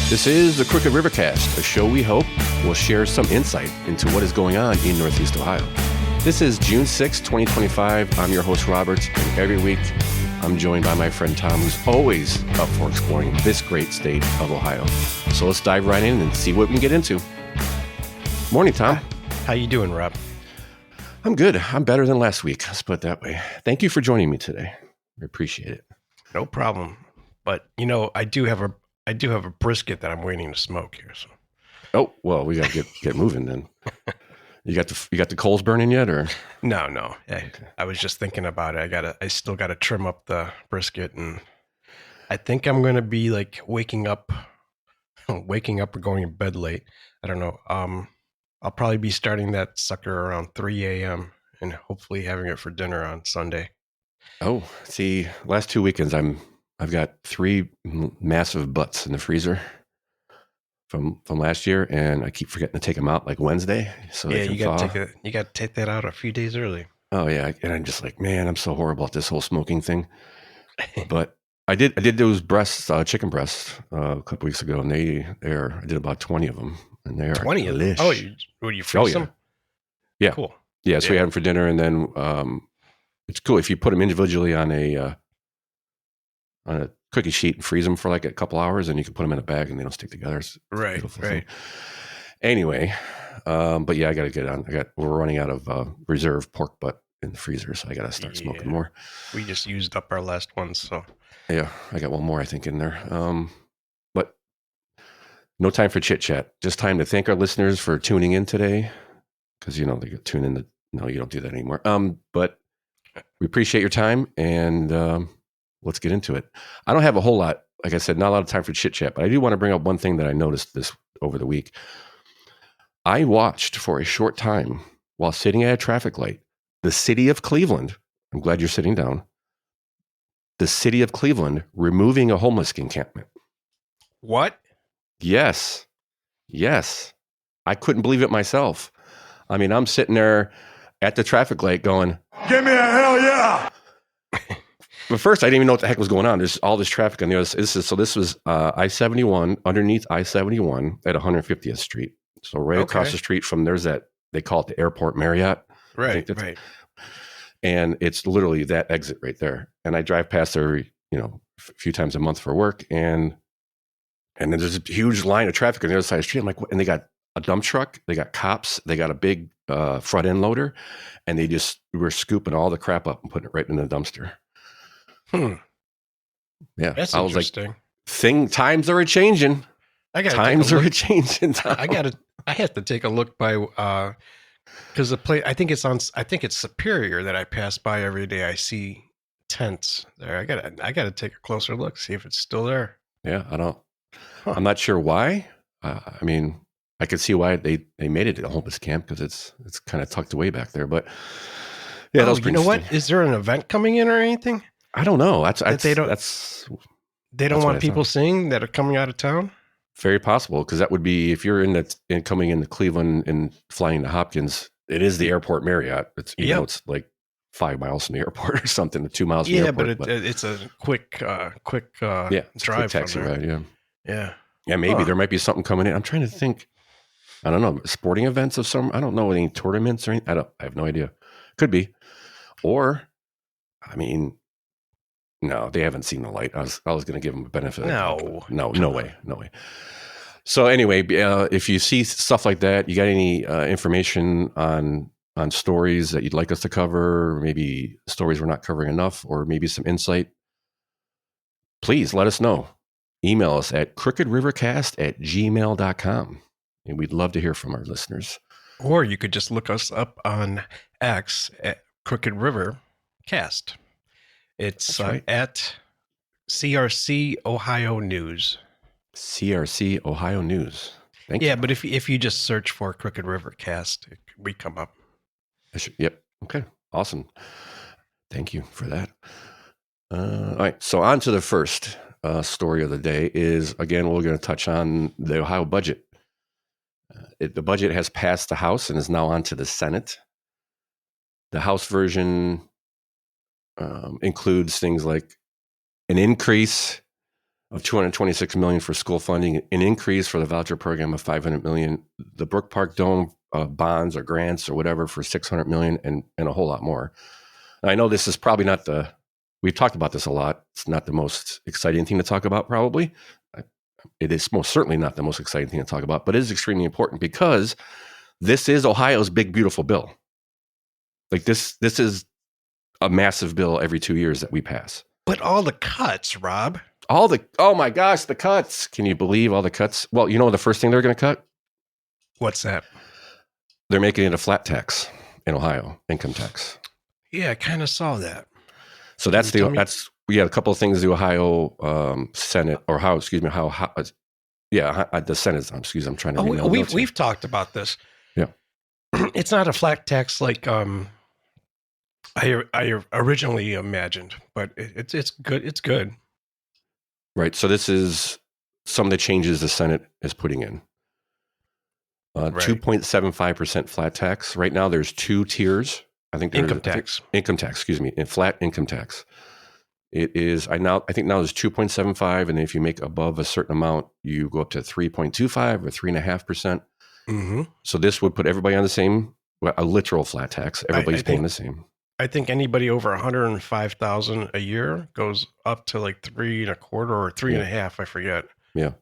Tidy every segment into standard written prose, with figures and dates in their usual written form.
This is the Crooked Rivercast, a show we hope will share some insight into what is going on in Northeast Ohio. This is June 6, 2025. I'm your host, Robert, and every week I'm joined by my friend Tom, who's always up for exploring this great state of Ohio. So let's dive right in and see what we can get into. Morning, Tom. How you doing, Rob? I'm good. I'm better than last week. Let's put it that way. Thank you for joining me today. I appreciate it. No problem. But you know, I do have a brisket that I'm waiting to smoke here. So. Oh well, we got to get moving then. You got the coals burning yet, or no? I was just thinking about it. I still gotta trim up the brisket, and I think I'm gonna be like waking up or going to bed late. I don't know. I'll probably be starting that sucker around 3 a.m. and hopefully having it for dinner on Sunday. Oh, see, last 2 weekends I've got 3 massive butts in the freezer from last year, and I keep forgetting to take them out like Wednesday. So yeah, you got to take that out a few days early. Oh yeah, and I'm just like, man, I'm so horrible at this whole smoking thing. But I did those breasts, chicken breasts, a couple weeks ago, and I did about 20 of them, and they are 20 of them. Oh, you freeze them? Yeah, cool. Yeah, so we had them for dinner, and then it's cool if you put them individually on a cookie sheet and freeze them for like a couple hours, and you can put them in a bag and they don't stick together. It's right. Thing. Anyway, but yeah, I got to get on. We're running out of reserve pork butt in the freezer, so I got to start smoking more. We just used up our last ones, so yeah, I got one more I think in there. But no time for chit chat. Just time to thank our listeners for tuning in today, because they tune in. No, you don't do that anymore. But we appreciate your time, and let's get into it. I don't have a whole lot, like I said, not a lot of time for chit chat, but I do want to bring up one thing that I noticed this over the week. I watched for a short time while sitting at a traffic light, the city of Cleveland. I'm glad you're sitting down. The city of Cleveland removing a homeless encampment. What? Yes. I couldn't believe it myself. I mean, I'm sitting there at the traffic light going, give me a hell yeah. But first, I didn't even know what the heck was going on. There's all this traffic on the other. This was I-71, underneath I-71 at 150th Street. So right across the street from they call it the Airport Marriott. Right. And it's literally that exit right there. And I drive past there, a few times a month for work. And then there's a huge line of traffic on the other side of the street. I'm like, what? And they got a dump truck, they got cops, they got a big front end loader, and they just were scooping all the crap up and putting it right in the dumpster. Yeah, that's I was interesting. Like, times are a changing. Times are a changing. I have to take a look by because the place. I think it's Superior that I pass by every day. I see tents there. I gotta take a closer look, see if it's still there. Yeah, I'm not sure why. I mean, I could see why they made it a homeless camp, because it's kind of tucked away back there. But yeah, that was pretty. You know what? Is there an event coming in or anything? I don't know. They don't want people seeing that are coming out of town. Very possible, because that would be if you're coming into Cleveland and flying to Hopkins. It is the Airport Marriott. It's it's like 5 miles from the airport or something, 2 miles from the airport. Yeah, but it's a quick drive. Quick taxi ride. Yeah. Maybe there might be something coming in. I'm trying to think. I don't know, sporting events of some. I don't know, any tournaments or anything. I have no idea. Could be, or I mean. No, they haven't seen the light. I was going to give them a benefit. No way. So anyway, if you see stuff like that, you got any information on stories that you'd like us to cover, maybe stories we're not covering enough, or maybe some insight, please let us know. Email us at crookedrivercast@gmail.com. And we'd love to hear from our listeners. Or you could just look us up on X at Crooked River Cast. It's at CRC Ohio News. CRC Ohio News. Thank you. Yeah, but if you just search for Crooked River Cast, we come up. Yep. Okay. Awesome. Thank you for that. All right. So on to the first story of the day is, again, we're going to touch on the Ohio budget. The budget has passed the House and is now on to the Senate. The House version includes things like an increase of $226 million for school funding, an increase for the voucher program of $500 million, the Brook Park Dome bonds or grants or whatever for $600 million, and a whole lot more. And I know this is probably not we've talked about this a lot. It's not the most exciting thing to talk about, probably. It is most certainly not the most exciting thing to talk about, but it is extremely important because this is Ohio's big, beautiful bill. Like this is a massive bill every 2 years that we pass. But all the cuts, Rob. Oh my gosh, the cuts. Can you believe all the cuts? Well, you know the first thing they're going to cut? What's that? They're making it a flat tax in Ohio, income tax. Yeah, I kind of saw that. So we had a couple of things the Ohio Senate or how, excuse me, the Senate, excuse me, I'm trying to read we've talked about this. Yeah. It's not a flat tax like I originally imagined, but it's good. It's good. Right. So this is some of the changes the Senate is putting in. 2.75% flat tax. Right now there's two tiers. I think income tax, excuse me, and flat income tax. It is, I think now there's 2.75, and if you make above a certain amount, you go up to 3.25 or 3.5%. Mm-hmm. So this would put everybody on the same, a literal flat tax. Everybody's paying the same. I think anybody over $105,000 a year goes up to like 3.25 or 3.5. I forget. Yeah.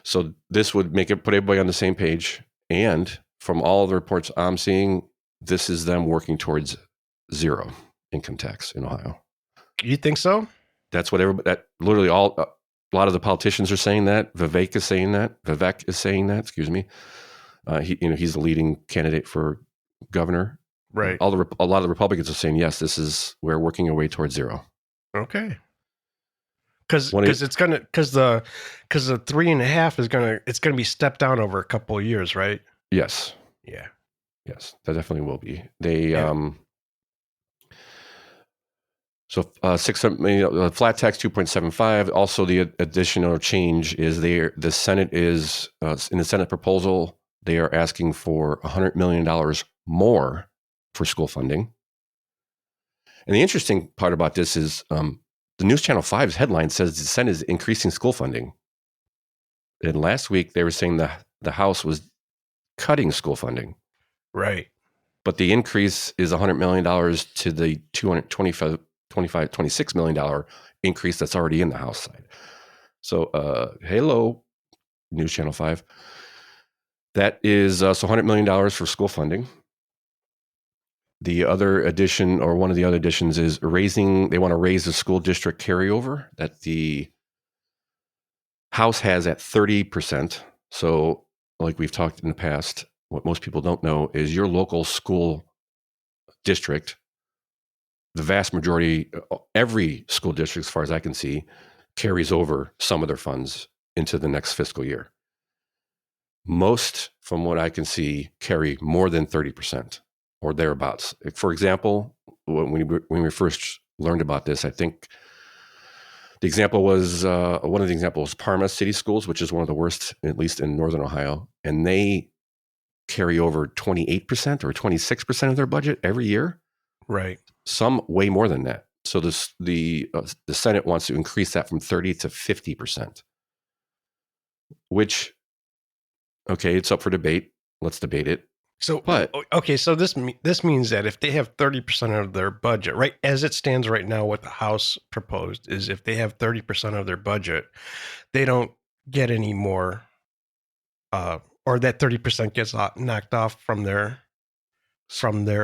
So this would put everybody on the same page. And from all the reports I'm seeing, this is them working towards zero income tax in Ohio. You think so? That's what a lot of the politicians are saying that. Vivek is saying that. Excuse me. He's the leading candidate for governor. Right. A lot of the Republicans are saying, yes, we're working our way towards zero. Okay. Because the 3.5 it's gonna be stepped down over a couple of years, right? Yes. Yeah. Yes, that definitely will be. They so 600 flat tax 2.75. Also, the additional change is the Senate is in the Senate proposal. They are asking for $100 million more for school funding. And the interesting part about this is the News Channel 5's headline says the Senate is increasing school funding. And last week they were saying the House was cutting school funding. Right. But the increase is $100 million to the $26 million increase that's already in the House side. So, hello, News Channel 5. That is so $100 million for school funding. The other addition, or one of the other additions, is they want to raise the school district carryover that the House has at 30%. So, like we've talked in the past, what most people don't know is your local school district, the vast majority, every school district, as far as I can see, carries over some of their funds into the next fiscal year. Most, from what I can see, carry more than 30% or thereabouts. For example, when we first learned about this, I think the example was one of the examples was Parma City Schools, which is one of the worst, at least in Northern Ohio, and they carry over 28% or 26% of their budget every year. Right. Some way more than that. So the Senate wants to increase that from 30 to 50%, which, okay, it's up for debate. Let's debate it. So, so this means that if they have 30% of their budget, right, as it stands right now, what the House proposed is if they have 30% of their budget, they don't get any more, or that 30% gets knocked off from their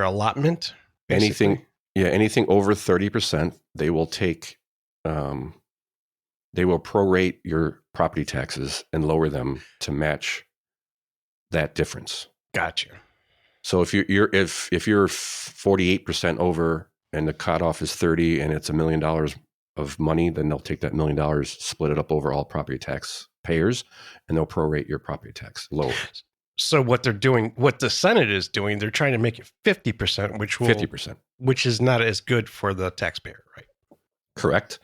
allotment. Basically. Anything over 30%, they will take. They will prorate your property taxes and lower them to match that difference. Gotcha. So if you're 48% over and the cutoff is 30 and it's $1 million of money, then they'll take that $1 million, split it up over all property tax payers, and they'll prorate your property tax lower. So what the Senate is doing, they're trying to make it 50%, 50%, which is not as good for the taxpayer, right? Correct.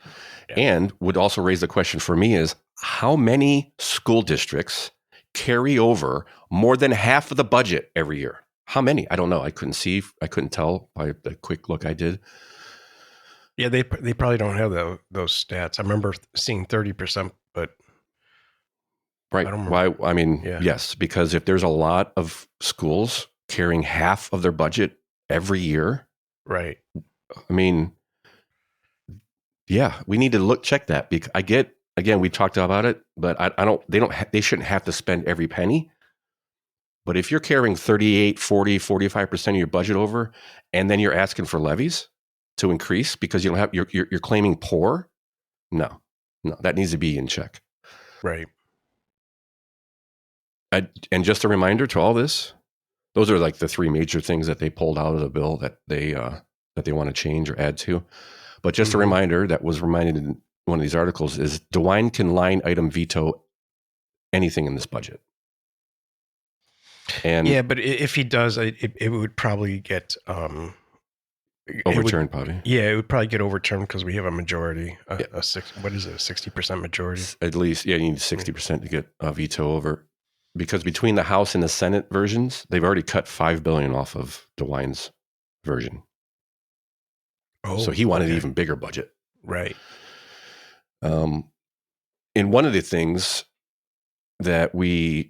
Yeah. And would also raise the question for me is how many school districts carry over more than half of the budget every year? How many? I don't know. I couldn't tell by the quick look I did. Yeah, they probably don't have those stats. I remember seeing 30%, but Right. I don't remember. Why? I mean, Yeah, yes, because if there's a lot of schools carrying half of their budget every year, right. I mean, yeah, we need to check that. Because I get, again, we talked about it, but I don't, they shouldn't have to spend every penny. But if you're carrying 38, 40, 45% of your budget over, and then you're asking for levies to increase because you don't have, you're claiming poor, no, no, that needs to be in check. Right. And just a reminder to all this, those are like the three major things that they pulled out of the bill that they want to change or add to. But just a Mm-hmm. reminder that was reminded in one of these articles is DeWine can line item veto anything in this budget. And Yeah, but if he does, it would probably get it would. overturned, probably. Yeah, it would probably get overturned because we have a majority. Yeah. What is it? A 60% majority. At least, yeah, you need 60% to get a veto over. Because between the House and the Senate versions, they've already cut $5 billion off of DeWine's version. Oh, So he wanted an okay. even bigger budget. Right. And one of the things that was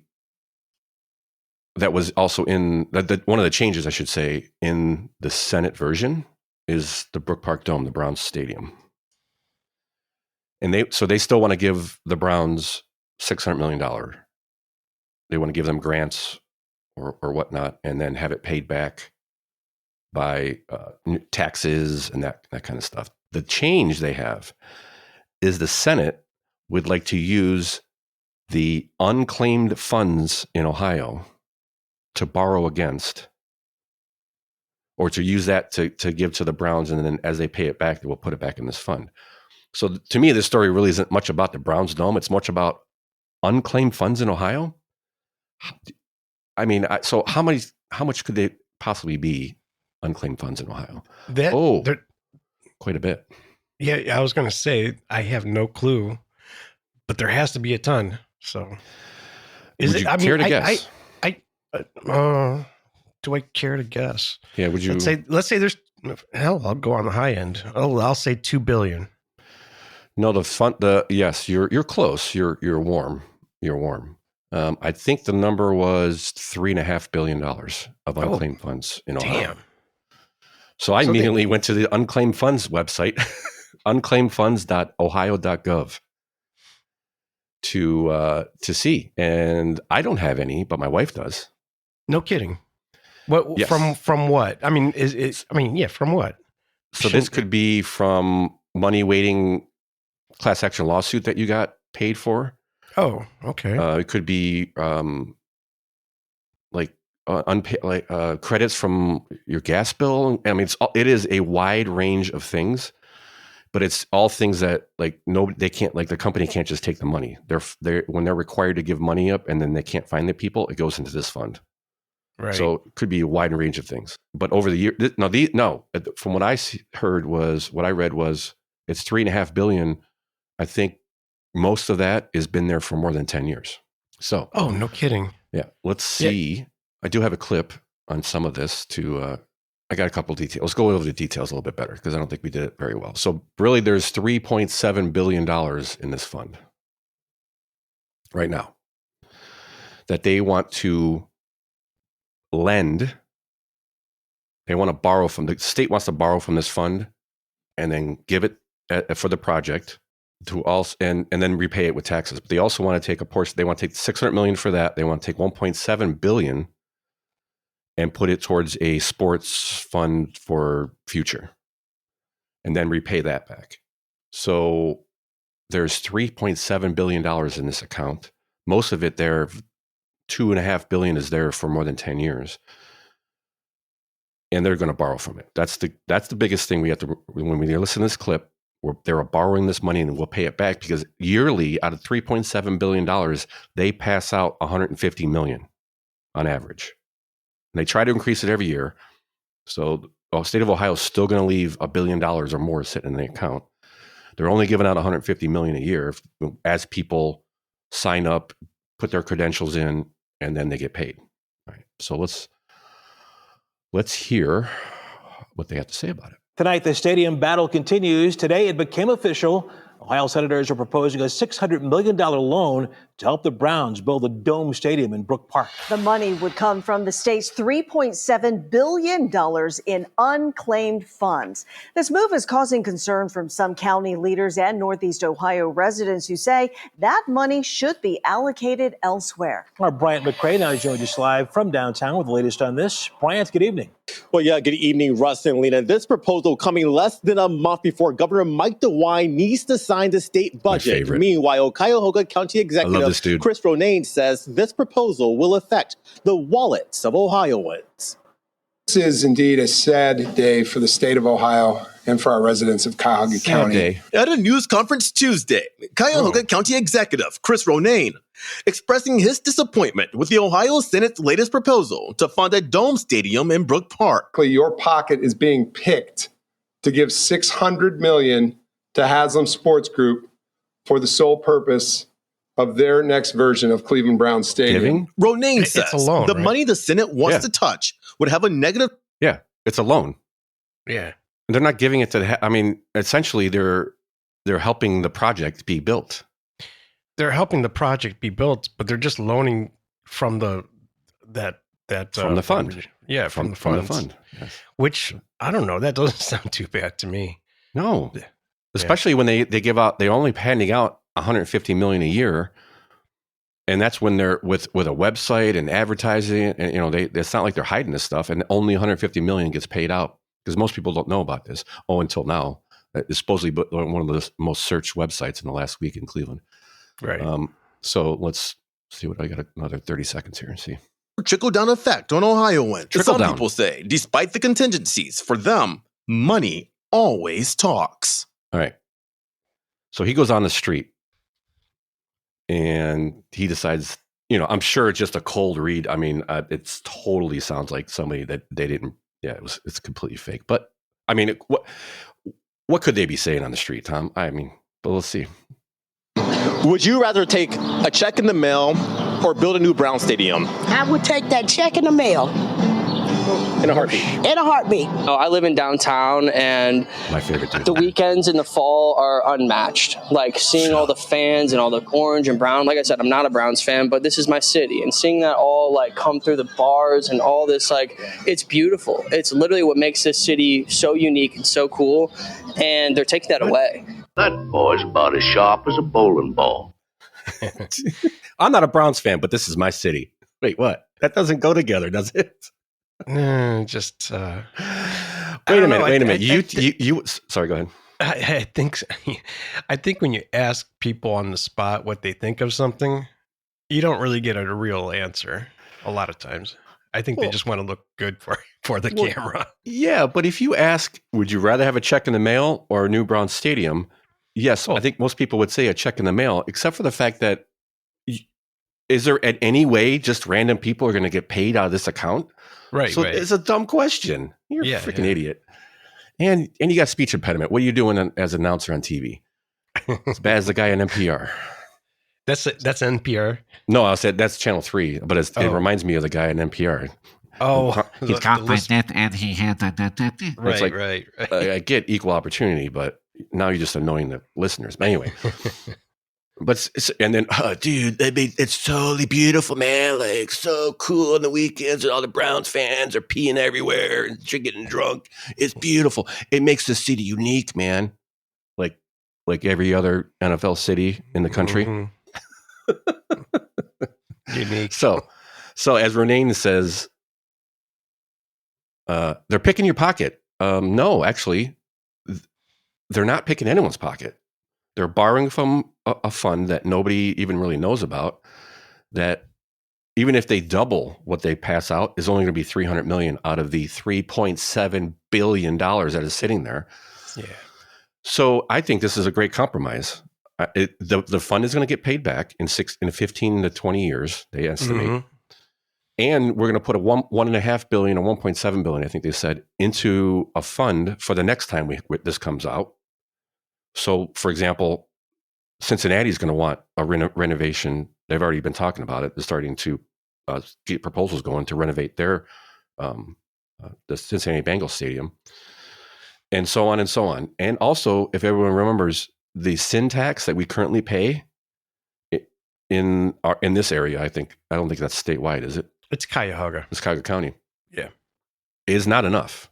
also in one of the changes, I should say, in the Senate version is the Brook Park Dome, the Browns stadium. And they still want to give the Browns $600 million. They want to give them grants or whatnot, and then have it paid back by taxes and that kind of stuff. The change they have is the Senate would like to use the unclaimed funds in Ohio to borrow against, or to use that to give to the Browns, and then as they pay it back, they will put it back in this fund. So to me, this story really isn't much about the Browns dome. It's much about unclaimed funds in Ohio. I mean, so how much could they possibly be unclaimed funds in Ohio? Quite a bit. Yeah, I was going to say I have no clue, but there has to be a ton. So, Would you care to guess? Do I care to guess? Yeah. Would you? Let's say there's. Hell, I'll go on the high end. I'll say 2 billion. No, yes, you're close. You're warm. You're warm. I think the number was $3.5 billion of unclaimed funds in Ohio. Damn. So I immediately went to the unclaimed funds website, unclaimedfunds.ohio.gov, to see. And I don't have any, but my wife does. No kidding. What? Yes. From what? I mean, from what? So this could be from money waiting class action lawsuit that you got paid for. Oh, okay. It could be credits from your gas bill. I mean, it is a wide range of things, but it's all things that they can't, the company can't just take the money. When they're required to give money up and then they can't find the people, it goes into this fund. Right. So it could be a wide range of things. But over the year, from what I read was it's $3.5 billion. I think most of that has been there for more than 10 years. So, oh, no kidding. Yeah. Let's see. Yeah. I do have a clip on some of this I got a couple of details. Let's go over the details a little bit better because I don't think we did it very well. So really there's $3.7 billion in this fund right now that they want to lend. They want to borrow from, the state wants to borrow from this fund and then give it for the project to also, and then repay it with taxes. But they also want to take a portion. They want to take $600 million for that. They want to take $1.7 billion and put it towards a sports fund for future, and then repay that back. So there's $3.7 billion in this account. Most of it there, $2.5 billion is there for more than 10 years. And they're going to borrow from it. That's the biggest thing we have to, when we listen to this clip, they're borrowing this money and we'll pay it back because yearly out of $3.7 billion, they pass out $150 million on average. And they try to increase it every year. So the state of Ohio is still going to leave $1 billion or more sitting in the account. They're only giving out $150 million a year as people sign up, put their credentials in, and then they get paid. All right. So let's hear what they have to say about it. Tonight, the stadium battle continues. Today, it became official. Ohio senators are proposing a $600 million loan to help the Browns build a dome stadium in Brook Park. The money would come from the state's $3.7 billion in unclaimed funds. This move is causing concern from some county leaders and Northeast Ohio residents who say that money should be allocated elsewhere. Our Bryant McCrae now joins us live from downtown with the latest on this. Bryant, good evening. Well, yeah, good evening, Russ and Lena. This proposal coming less than a month before Governor Mike DeWine needs to sign the state budget. Meanwhile, Cuyahoga County Executive Chris Ronayne says this proposal will affect the wallets of Ohioans. This is indeed a sad day for the state of Ohio and for our residents of Cuyahoga County. At a news conference Tuesday, Cuyahoga County Executive Chris Ronayne expressing his disappointment with the Ohio Senate's latest proposal to fund a dome stadium in Brook Park. Your pocket is being picked to give $600 million to Haslam Sports Group for the sole purpose of their next version of Cleveland Browns Stadium. Ronayne says the money the Senate wants to touch would have a negative. Yeah, it's a loan. Yeah. They're not giving it to essentially they're helping the project be built. They're helping the project be built, but they're just loaning from the fund. Yeah, from the fund. Yes. Which I don't know. That doesn't sound too bad to me. No, especially when they give out. They're only handing out $150 million a year, and that's when they're with a website and advertising. And it's not like they're hiding this stuff. And only $150 million gets paid out because most people don't know about this. Until now, it's supposedly one of the most searched websites in the last week in Cleveland. Right. So let's see what I got another 30 seconds here and see. Trickle-down effect on Ohioans. Trickle down. People say, despite the contingencies, for them, money always talks. All right. So he goes on the street and he decides, I'm sure it's just a cold read. I mean, it totally sounds like somebody that they didn't. Yeah, it's completely fake. But I mean, what could they be saying on the street, Tom? I mean, but we'll see. Would you rather take a check in the mail or build a new Brown Stadium? I would take that check in the mail. In a heartbeat. In a heartbeat. I live in downtown, and my favorite the weekends in the fall are unmatched. Like seeing all the fans and all the orange and brown. Like I said, I'm not a Browns fan, but this is my city, and seeing that all like come through the bars and all this, like, it's beautiful. It's literally what makes this city so unique and so cool, and they're taking that away. That boy's about as sharp as a bowling ball. I'm not a Browns fan, but this is my city. Wait, what? That doesn't go together, does it? Wait a minute. You sorry, go ahead. I think when you ask people on the spot what they think of something, you don't really get a real answer a lot of times. I think they just want to look good for the camera. Yeah, but if you ask, would you rather have a check in the mail or a new Browns Stadium? Yes, I think most people would say a check in the mail, except for the fact that is there at any way just random people are going to get paid out of this account? Right. So it's a dumb question. You're a freaking idiot. And you got speech impediment. What are you doing as an announcer on TV? As bad as the guy on NPR. That's NPR. No, I said that's Channel 3, but it reminds me of the guy on NPR. Oh, he's got my net and he had that. Right. I get equal opportunity, but now you're just annoying the listeners. But anyway. And then, dude, it's totally beautiful, man. Like, so cool on the weekends, and all the Browns fans are peeing everywhere and getting drunk. It's beautiful. It makes the city unique, man. Like every other NFL city in the country. Mm-hmm. Unique. So as Ronayne says, they're picking your pocket. No, actually, they're not picking anyone's pocket. They're borrowing from a fund that nobody even really knows about, that even if they double what they pass out is only going to be $300 million out of the $3.7 billion that is sitting there. Yeah. So I think this is a great compromise. The fund is going to get paid back in 15 to 20 years, they estimate. Mm-hmm. And we're going to put a $1.5 billion or $1.7 billion, I think they said, into a fund for the next time this comes out. So, for example, Cincinnati is going to want a renovation. They've already been talking about it. They're starting to get proposals going to renovate their the Cincinnati Bengals stadium. and so on and so on. And also, if everyone remembers, the sin tax that we currently pay in this area, I don't think that's statewide, is it? It's Cuyahoga. It's Cuyahoga County. Yeah. Is not enough.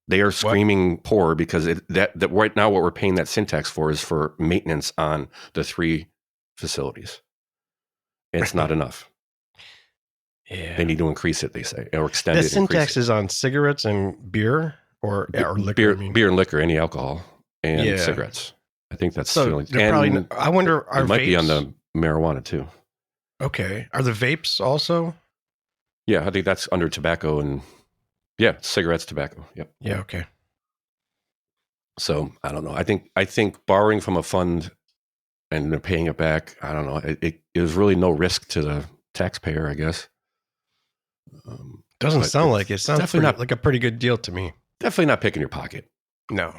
They are screaming poor because that right now what we're paying that sin tax for is for maintenance on the 3 facilities. It's not enough. Yeah. They need to increase it, they say, or extend it. The sin tax is on cigarettes and beer or liquor. Beer and liquor, any alcohol, and cigarettes. I think that's so the only. I wonder, are it might vapes, be on the marijuana too. Okay. Are the vapes also? Yeah, I think that's under tobacco and cigarettes, tobacco. Yep. Yeah. Okay. So I don't know. I think borrowing from a fund and they're paying it back. I don't know. It is really no risk to the taxpayer, I guess. Doesn't sound like it. Sounds like a pretty good deal to me. Definitely not picking your pocket. No.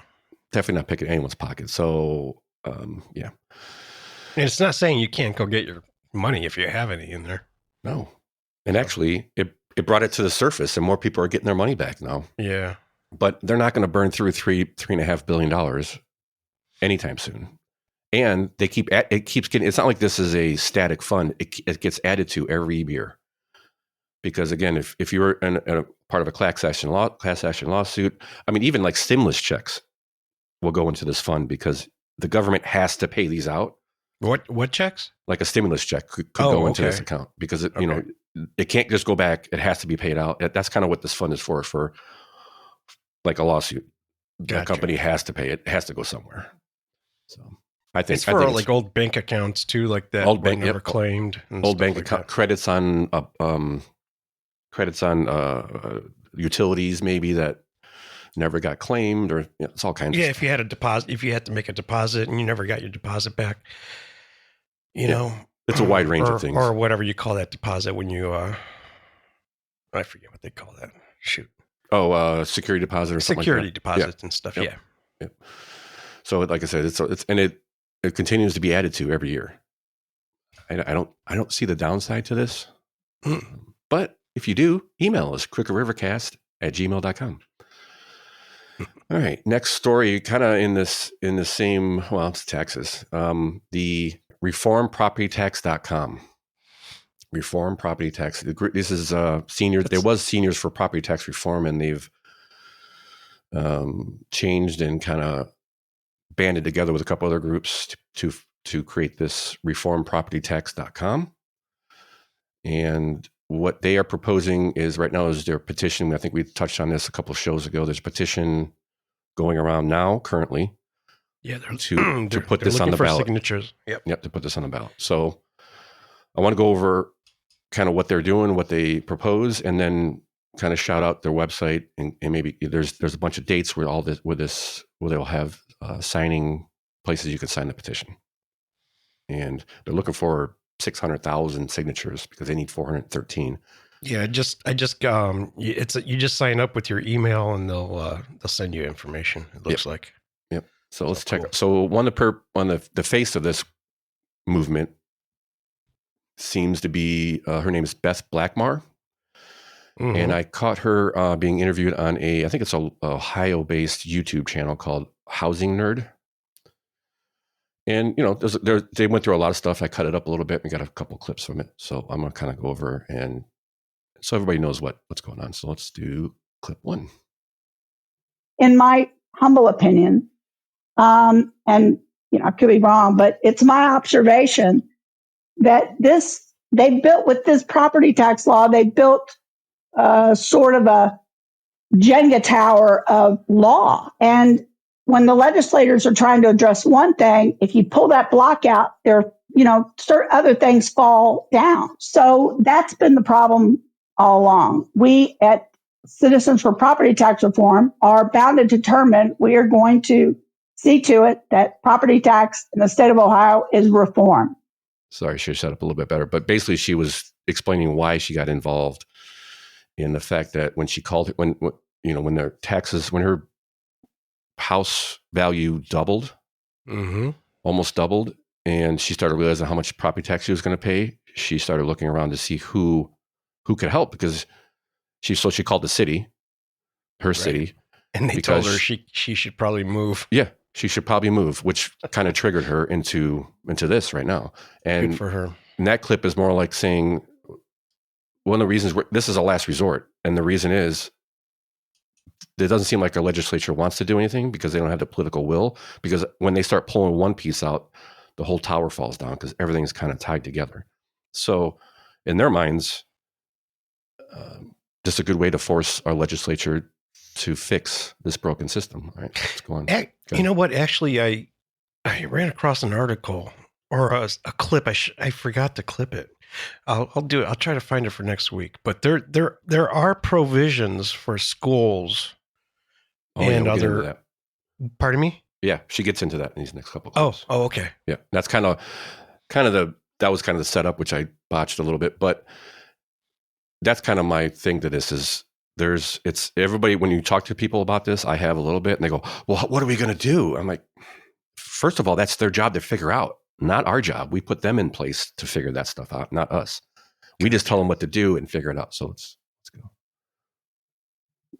Definitely not picking anyone's pocket. So, yeah. And it's not saying you can't go get your money if you have any in there. No. And actually, it brought it to the surface, and more people are getting their money back now. Yeah. But they're not going to burn through $3.5 billion anytime soon. And it keeps getting. It's not like this is a static fund. It gets added to every year. Because again, if you were in a part of a class action lawsuit, I mean, even like stimulus checks will go into this fund because the government has to pay these out. What checks? Like a stimulus check could go into this account because it can't just go back. It has to be paid out. That's kind of what this fund is for like a lawsuit. Gotcha. The company has to pay it. It has to go somewhere. So I think it's for like old bank accounts too, like that old bank never claimed. Old bank account credits on utilities maybe that never got claimed, or it's all kinds of stuff. If you had a deposit, if you had to make a deposit and you never got your deposit back, you know, it's a wide range of things, or whatever you call that deposit when you I forget what they call that. Shoot. Security deposit or something security like that. deposits and stuff. Yep. Yep. So like I said, it continues to be added to every year. I don't see the downside to this, but if you do, email us crookedrivercast@gmail.com. All right. Next story, kind of in the same, well, it's Texas. The reformpropertytax.com. Reform Property Tax. This is seniors. There was Seniors for Property Tax Reform, and they've changed and kind of banded together with a couple other groups to create this reformpropertytax.com. And what they are proposing is right now is their petition. I think we touched on this a couple of shows ago. There's a petition going around now currently. Yeah, to put this on the ballot. Signatures. Yep, to put this on the ballot. So I want to go over kind of what they're doing, what they propose, and then kind of shout out their website, and maybe there's a bunch of dates where they'll have signing places you can sign the petition. And they're looking for 600,000 signatures because they need 413. Yeah, you just sign up with your email and they'll send you information. It looks like. Yep. So let's check. So on the face of this movement seems to be her name is Beth Blackmar. Mm-hmm. And I caught her being interviewed on I think it's a Ohio-based YouTube channel called Housing Nerd. And, they went through a lot of stuff. I cut it up a little bit and got a couple clips from it. So I'm going to kind of go over and so everybody knows what's going on. So let's do clip 1. In my humble opinion, and, I could be wrong, but it's my observation that they built with this property tax law, they built sort of a Jenga tower of law. And when the legislators are trying to address one thing, if you pull that block out, certain other things fall down. So that's been the problem all along. We at Citizens for Property Tax Reform are bound to determine we are going to see to it that property tax in the state of Ohio is reformed. Sorry, I should have set up a little bit better. But basically, she was explaining why she got involved in the fact that when she called it, when their taxes, when her house value doubled, almost doubled, and she started realizing how much property tax she was going to pay, she started looking around to see who could help, because she called the city, her city, And they told her she should probably move. Yeah, she should probably move, which kind of triggered her into this right now. And good for her. And that clip is more like saying one of the reasons this is a last resort. And the reason is it doesn't seem like our legislature wants to do anything because they don't have the political will. Because when they start pulling one piece out, the whole tower falls down because everything's kind of tied together. So in their minds, just a good way to force our legislature to fix this broken system. All right, let's go on. You know what? Actually, I ran across an article or a clip. I forgot to clip it. I'll do it. I'll try to find it for next week. But there are provisions for schools and other. Pardon me? Yeah, she gets into that in these next couple of clips. Oh, okay. Yeah, that's kind of the setup, which I botched a little bit, but that's kind of my thing to this is it's everybody, when you talk to people about this, I have a little bit and they go, well, what are we going to do? I'm like, first of all, that's their job to figure out, not our job. We put them in place to figure that stuff out, not us. We just tell them what to do and figure it out. So let's go.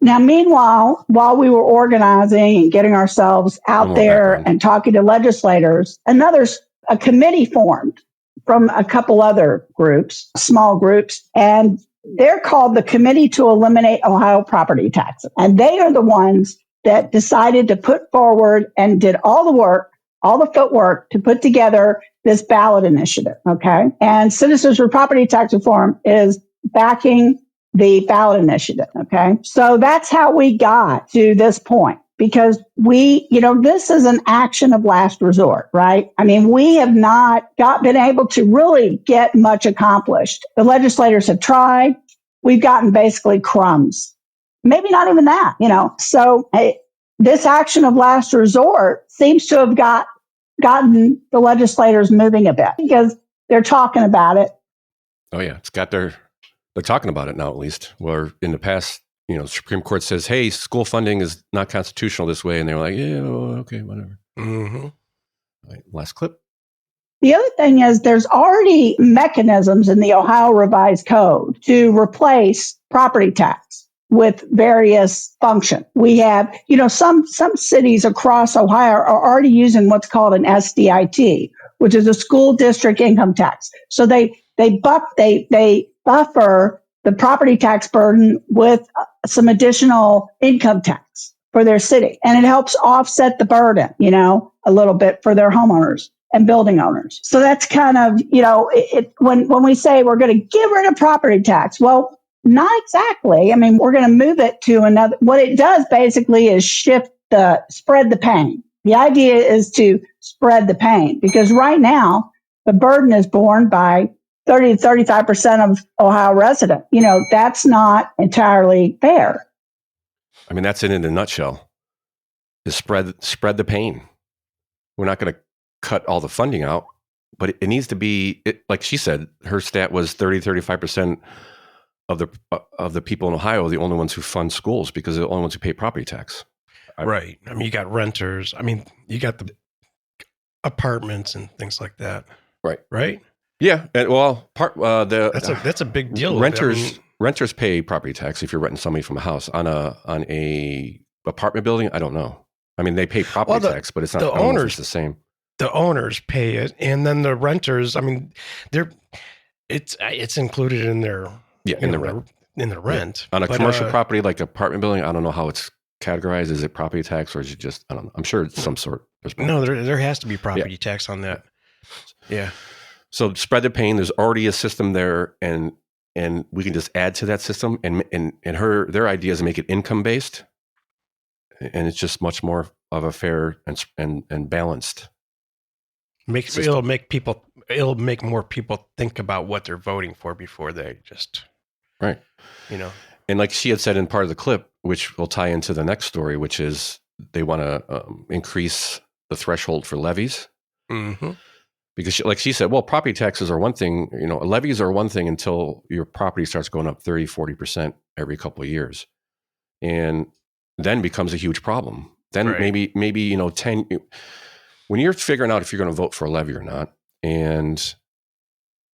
Now, meanwhile, while we were organizing and getting ourselves out there and talking to legislators, a committee formed from a couple other groups, small groups, and they're called the Committee to Eliminate Ohio Property Taxes. And they are the ones that decided to put forward and did all the work, all the footwork to put together this ballot initiative. Okay. And Citizens for Property Tax Reform is backing the ballot initiative. Okay. So that's how we got to this point. Because this is an action of last resort, right? I mean, we have not been able to really get much accomplished. The legislators have tried. We've gotten basically crumbs. Maybe not even that, So this action of last resort seems to have gotten the legislators moving a bit because they're talking about it. Oh, yeah. They're talking about it now, at least. Where in the past, the Supreme Court says, hey, school funding is not constitutional this way. And they were like, yeah, okay, whatever. Mm-hmm. All right, last clip. The other thing is there's already mechanisms in the Ohio Revised Code to replace property tax with various functions. We have, some cities across Ohio are already using what's called an SDIT, which is a school district income tax. So they buffer the property tax burden with some additional income tax for their city. And it helps offset the burden, a little bit for their homeowners and building owners. So that's kind of, when we say we're going to get rid of property tax, well, not exactly. I mean, we're going to move it to another. What it does basically is spread the pain. The idea is to spread the pain because right now the burden is borne by 30 to 35% of Ohio residents. That's not entirely fair. I mean, that's it in a nutshell. Is spread the pain. We're not going to cut all the funding out, but it needs to be, like she said, her stat was 30, 35% of the people in Ohio are the only ones who fund schools because they're the only ones who pay property tax. Right. I mean, you got renters. I mean, you got the apartments and things like that. Right. Right. Yeah, well, that's a big deal. Renters pay property tax if you're renting somebody from a house. On a apartment building, I don't know. I mean, they pay property tax, but it's not. The owners, it's the same. The owners pay it, and then the renters. I mean, it's included in their in the rent. In the rent on a commercial property like apartment building. I don't know how it's categorized. Is it property tax or is it just? I don't know. I'm sure it's some sort. No, there has to be property tax on that. Yeah. So spread the pain. There's already a system there, and we can just add to that system. And their idea is to make it income based, and it's just much more of a fair and balanced. It'll make more people think about what they're voting for before they just right. And like she had said in part of the clip, which will tie into the next story, which is they want to increase the threshold for levies. Mm-hmm. Because like she said, well, property taxes are one thing, levies are one thing until your property starts going up 30, 40% every couple of years. And then becomes a huge problem. Then maybe, 10, when you're figuring out if you're going to vote for a levy or not, and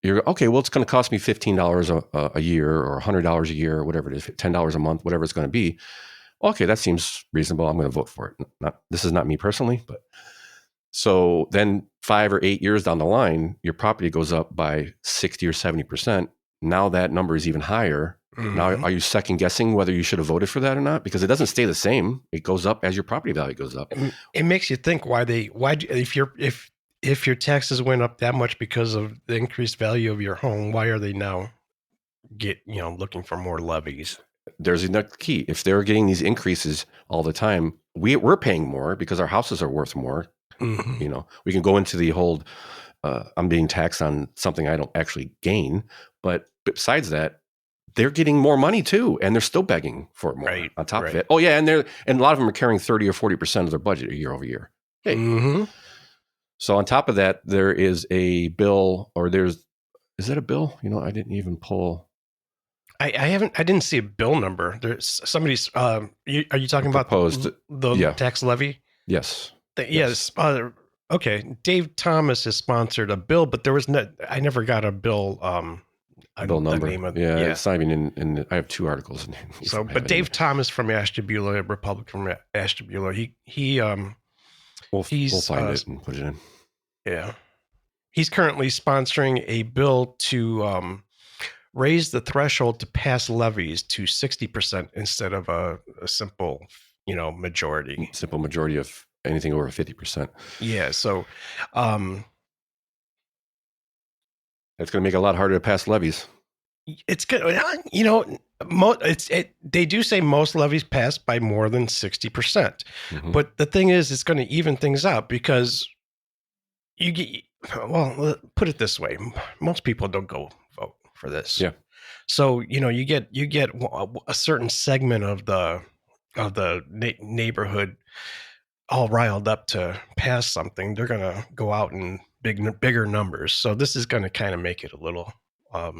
you're, okay, well, it's going to cost me $15 a year or $100 a year or whatever it is, $10 a month, whatever it's going to be. Okay, that seems reasonable. I'm going to vote for it. This is not me personally, but so then 5 or 8 years down the line, your property goes up by 60 or 70%. Now that number is even higher. Mm-hmm. Now, are you second guessing whether you should have voted for that or not? Because it doesn't stay the same. It goes up as your property value goes up. It makes you think if your taxes went up that much because of the increased value of your home, why are they now looking for more levies? There's another key. If they're getting these increases all the time, we're paying more because our houses are worth more. Mm-hmm. We can go into the whole, I'm being taxed on something I don't actually gain. But besides that, they're getting more money too, and they're still begging for more on top of it. Oh yeah, and a lot of them are carrying 30 or 40% of their budget year over year. Hey. Mm-hmm. So on top of that, there is a bill, is that a bill? I didn't even pull. I didn't see a bill number. There's somebody's. Are you talking proposed, about the tax levy? Yes. Yes. Okay. Dave Thomas has sponsored a bill, but there was I never got a bill. Bill number. It's not even in. I have 2 articles. But Dave Thomas from Ashtabula, a Republican from Ashtabula, we'll find it and put it in. Yeah. He's currently sponsoring a bill to raise the threshold to pass levies to 60% instead of a simple, majority. Simple majority of anything over 50%. Yeah. So, it's going to make it a lot harder to pass levies. It's good. They do say most levies pass by more than 60%. Mm-hmm. But the thing is, it's going to even things out because put it this way. Most people don't go vote for this. Yeah. So, you get a certain segment of the neighborhood all riled up to pass something. They're going to go out in bigger numbers. So this is going to kind of make it a little, a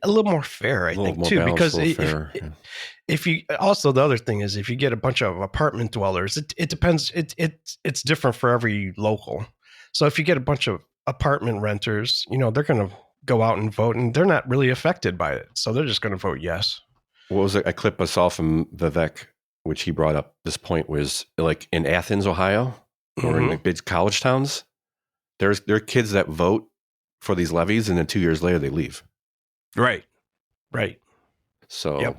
little more fair, I think, too, because if you also, the other thing is if you get a bunch of apartment dwellers, it depends. It's different for every local. So if you get a bunch of apartment renters, they're going to go out and vote and they're not really affected by it. So they're just going to vote yes. What was it? A clip I saw from Vivek, which he brought up. This point was like in Athens, Ohio, or in the big college towns, there are kids that vote for these levies and then 2 years later they leave. Right. So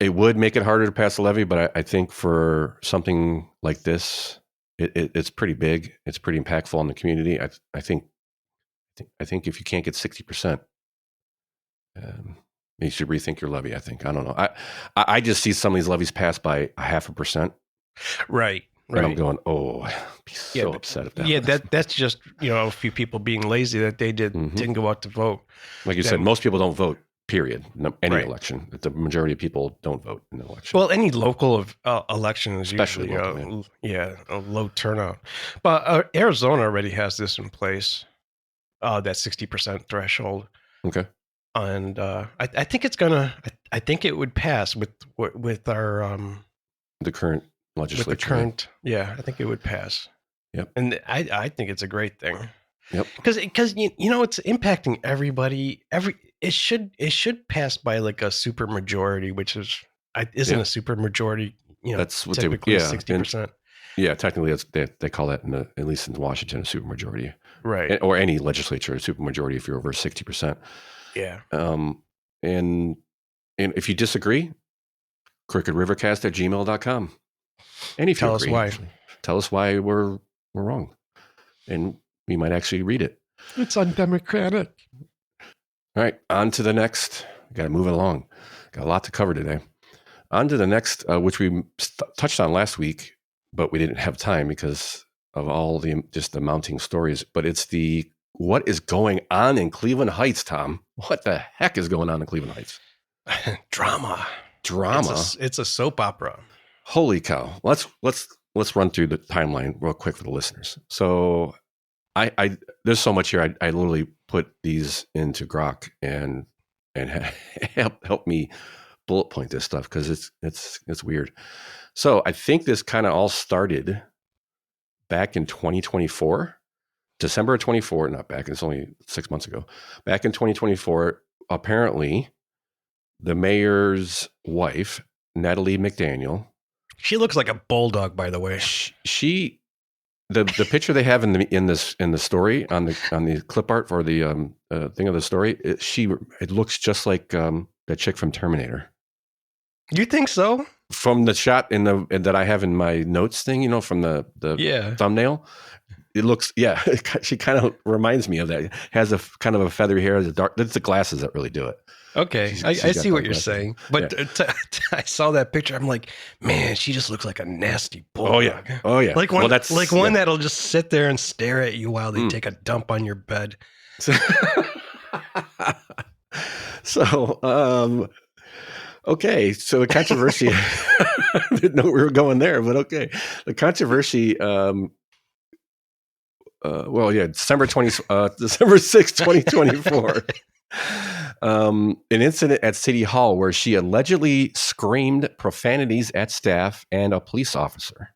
it would make it harder to pass a levy, but I think for something like this, it's pretty big. It's pretty impactful on the community. I think if you can't get 60%, you should rethink your levy. I think. I don't know. I just see some of these levies passed by 0.5%. Right. And I'm going, I'd be so upset if that. Yeah, that's just a few people being lazy that they didn't go out to vote. Like you said, most people don't vote. Period. Any election, the majority of people don't vote in the election. Well, any local election is especially usually a low turnout. But Arizona already has this in place, that 60% threshold. Okay. And I think it's gonna. I think it would pass with our the current legislature. With the current, I think it would pass. Yep. And I think it's a great thing. Yep. Because it's impacting everybody. It should pass by like a super majority, which isn't a super majority. That's what typically 60%. Yeah, technically they call that at least in Washington a super majority, right? Or any legislature a super majority if you're over 60%. Yeah. And if you disagree, crookedrivercast@gmail.com. And if you agree, tell us why we're wrong, and we might actually read it. It's undemocratic. All right, on to the next. Got to move it along. Got a lot to cover today. On to the next, which we touched on last week, but we didn't have time because of all the mounting stories. But it's what is going on in Cleveland Heights, Tom? What the heck is going on in Cleveland Heights? Drama. It's a soap opera. Holy cow! Let's run through the timeline real quick for the listeners. So, I there's so much here. I literally put these into Grok and help me bullet point this stuff because it's weird. So I think this kind of all started back in 2024, December of 24. Not back. It's only 6 months ago. Back in 2024, apparently the mayor's wife, Natalie McDaniel. She looks like a bulldog, by the way. The picture they have in the story on the clip art for the thing of the story, it looks just like that chick from Terminator. You think so? From the shot that I have in my notes thing, from the thumbnail, it looks, she kind of reminds me of that. Has a kind of a feathery hair, it's the glasses that really do it. Okay, I see what you're saying, but I saw that picture. I'm like, man, she just looks like a nasty bulldog. Oh yeah. Like one, one that'll just sit there and stare at you while they take a dump on your bed. So, okay. So the controversy. I didn't know we were going there, but okay. The controversy. December 6th, 2024. An incident at City Hall where she allegedly screamed profanities at staff and a police officer.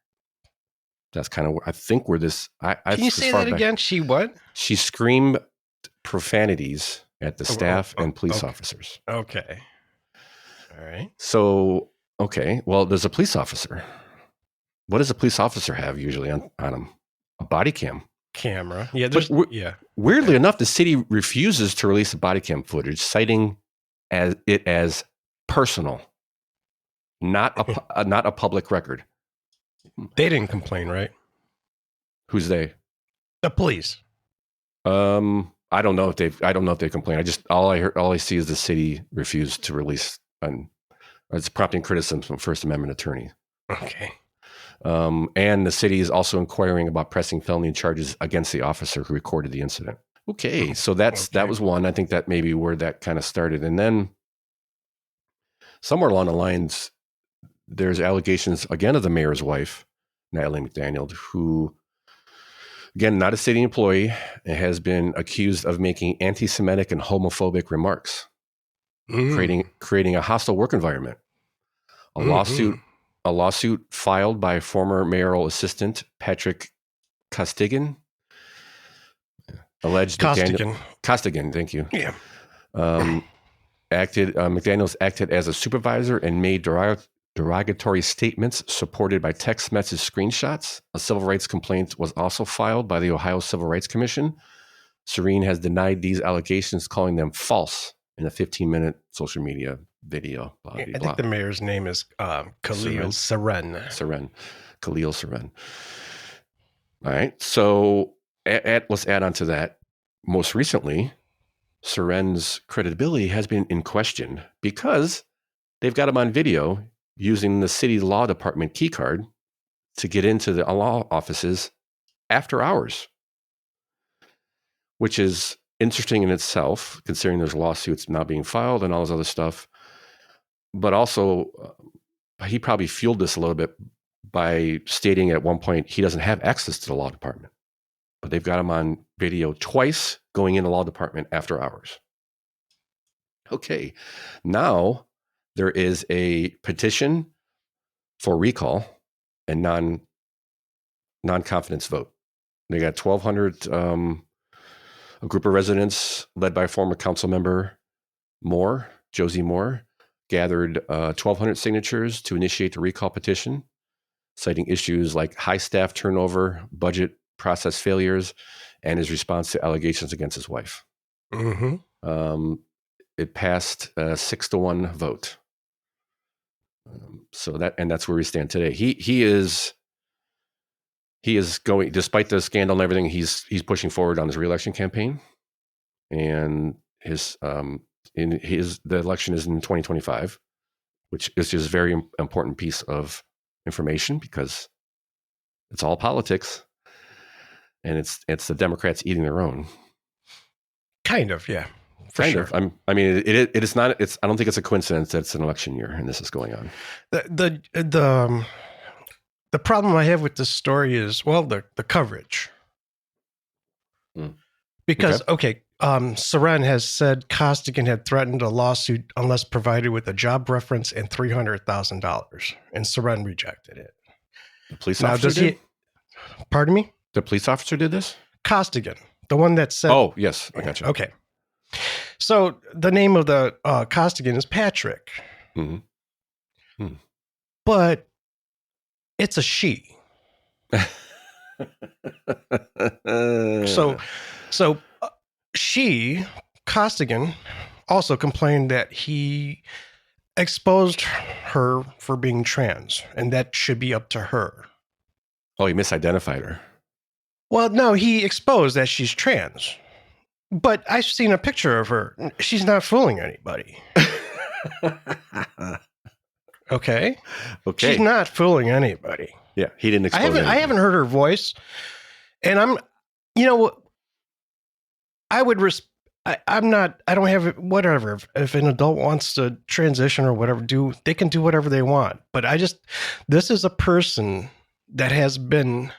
That's kind of, I think, where this. Can you say that again? She what? She screamed profanities at the staff and police officers. Okay. All right. So, okay. Well, there's a police officer. What does a police officer have usually on him? A body camera. Yeah. Weirdly enough, the city refuses to release the body cam footage, citing it as personal, not a public record. They didn't complain, right? Who's they? The police. I don't know if they complained. All I see is the city refused to release, and it's prompting criticism from First Amendment attorney. Okay. And the city is also inquiring about pressing felony charges against the officer who recorded the incident. Okay, so that was one. I think that maybe where that kind of started, and then somewhere along the lines, there's allegations again of the mayor's wife, Natalie McDaniel, who, again, not a city employee, has been accused of making anti-Semitic and homophobic remarks, creating a hostile work environment. A lawsuit filed by former mayoral assistant Patrick alleged Costigan, thank you. Yeah. McDaniels acted as a supervisor and made derogatory statements supported by text message screenshots. A civil rights complaint was also filed by the Ohio Civil Rights Commission. Serene has denied these allegations, calling them false in a 15-minute social media video. Blah, blah, I think the mayor's name is Khalil Seren. Khalil Seren. All right. So let's add on to that. Most recently, Seren's credibility has been in question because they've got him on video using the city law department key card to get into the law offices after hours, which is interesting in itself, considering there's lawsuits not being filed and all this other stuff. But also, he probably fueled this a little bit by stating at one point he doesn't have access to the law department. But they've got him on video twice going in the law department after hours. Okay, now there is a petition for recall and non-confidence vote. They got 1,200, a group of residents led by former council member Josie Moore, gathered 1,200 signatures to initiate the recall petition, citing issues like high staff turnover, budget process failures, and his response to allegations against his wife. Mm-hmm. It passed a 6-1 vote. That's where we stand today. He is going, despite the scandal and everything, he's pushing forward on his reelection campaign, and the election is in 2025, which is just a very important piece of information because it's all politics, and it's the Democrats eating their own. Kind of, yeah. Kind of. It is not. I don't think it's a coincidence that it's an election year and this is going on. The problem I have with this story is, the coverage. Because Seren has said Costigan had threatened a lawsuit unless provided with a job reference and $300,000, and Seren rejected it. The police officer did? Pardon me? The police officer did this? Costigan, the one that said. Oh yes, I got you. Okay. So the name of the Costigan is Patrick. Mm-hmm. But it's a she. So she, Costigan, also complained that he exposed her for being trans, and that should be up to her. Oh, he misidentified her. Well, no, he exposed that she's trans. But I've seen a picture of her. She's not fooling anybody. Okay. She's not fooling anybody. Yeah, he didn't expose I haven't heard her voice. And I'm I would I don't have it, whatever. If an adult wants to transition or whatever, they can do whatever they want. But this is a person that has been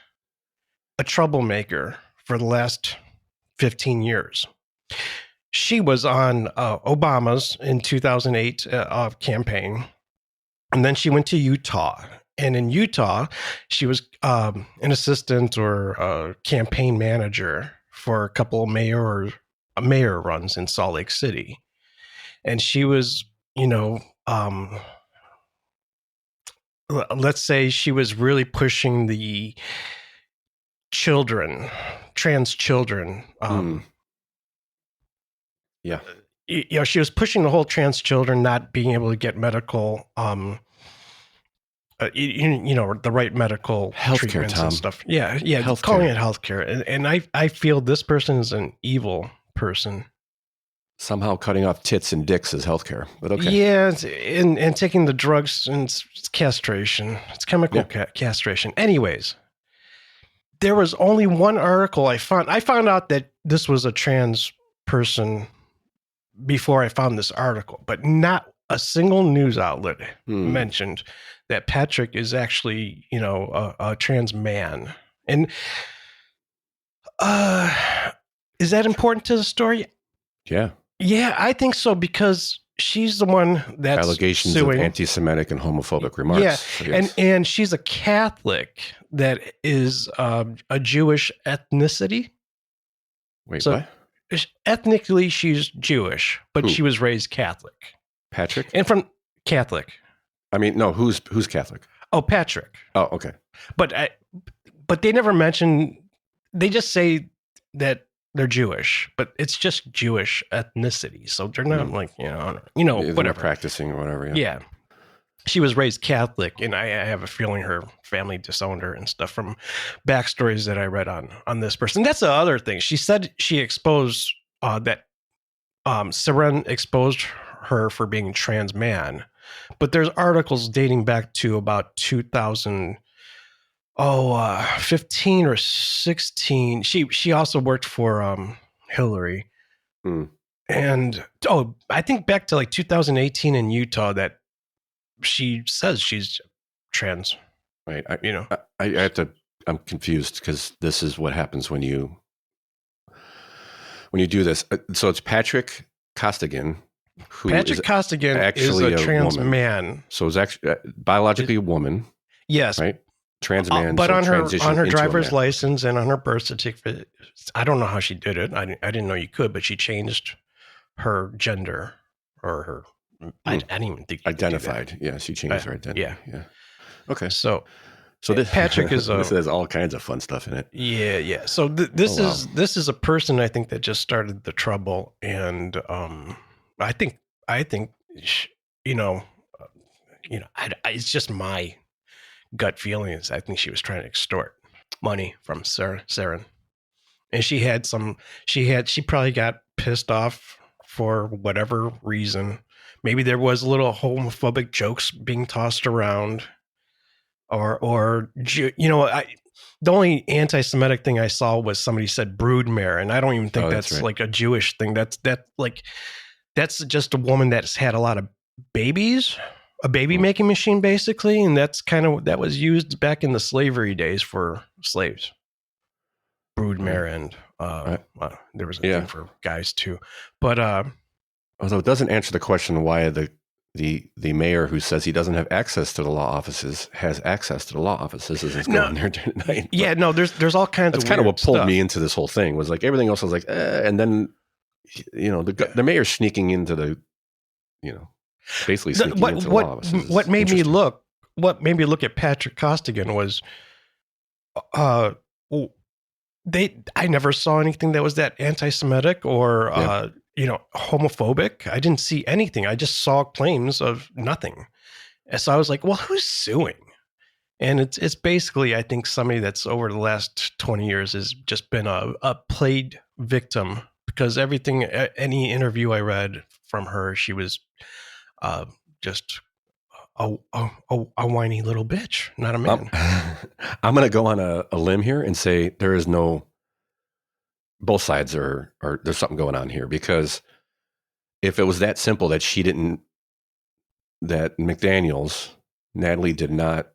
a troublemaker for the last 15 years. She was on Obama's in 2008 campaign. And then she went to Utah. And in Utah, she was an assistant or a campaign manager for a couple of mayor runs in Salt Lake City. And she was, let's say she was really pushing the trans children. Yeah. She was pushing the whole trans children not being able to get medical, the right medical healthcare treatments and stuff. Yeah, healthcare. Calling it healthcare, and I feel this person is an evil person. Somehow cutting off tits and dicks is healthcare, but okay. Yeah, and taking the drugs and it's castration. It's chemical castration. Anyways, there was only one article I found. I found out that this was a trans person before I found this article, but not a single news outlet mentioned that Patrick is actually, a trans man. And is that important to the story? Yeah. Yeah, I think so, because she's the one that's allegations suing. Of anti-Semitic and homophobic remarks. Yeah, So yes. and she's a Catholic that is a Jewish ethnicity. Wait, So, what? Ethnically, she's Jewish, but she was raised Catholic. Patrick? And from Catholic. I mean, no, who's Catholic? Oh, Patrick. Oh, okay. But they never mention. They just say that they're Jewish, but it's just Jewish ethnicity. So they're not like whatever practicing or whatever. Yeah. She was raised Catholic, and I have a feeling her family disowned her and stuff from backstories that I read on this person. That's the other thing. She said she exposed that Seren exposed her for being trans man, but there's articles dating back to about 2015 or 16. She also worked for Hillary, and I think back to like 2018 in Utah that she says she's trans. Right. I'm confused because this is what happens when you do this. So it's Patrick Costigan. Patrick Costigan is a trans woman. Man. So it's actually biologically a woman. Yes. Right. Trans man. But so on her driver's man. license and on her birth certificate, I don't know how she did it. I didn't know you could, but she changed her gender or her. I didn't even think identified. Yeah, she changed her identity. Yeah. Okay. So this Patrick is this has all kinds of fun stuff in it. Yeah. So this is a person I think that just started the trouble, and I think it's just my gut feeling is I think she was trying to extort money from Seren, and she probably got pissed off for whatever reason. Maybe there was a little homophobic jokes being tossed around, or the only anti-Semitic thing I saw was somebody said broodmare, and I don't even think that's right. Like a Jewish thing. That's just a woman that's had a lot of babies, a baby making machine basically, and that was used back in the slavery days for slaves. Broodmare, and there was a thing for guys too, but although it doesn't answer the question why the mayor who says he doesn't have access to the law offices has access to the law offices as it's going there tonight. Yeah, no, there's all kinds of. That's kind of what pulled me into this whole thing was like everything else was like, and then the mayor's sneaking into the, basically sneaking into the law. What made me look at Patrick Costigan was, I never saw anything that was that anti-Semitic or, homophobic. I didn't see anything. I just saw claims of nothing. And so I was like, well, who's suing? And it's basically, I think, somebody that's over the last 20 years has just been a played victim, because any interview I read from her, she was just a whiny little bitch, not a man. I'm going to go on a limb here and say there is both sides are there's something going on here, because if it was that simple that Natalie did not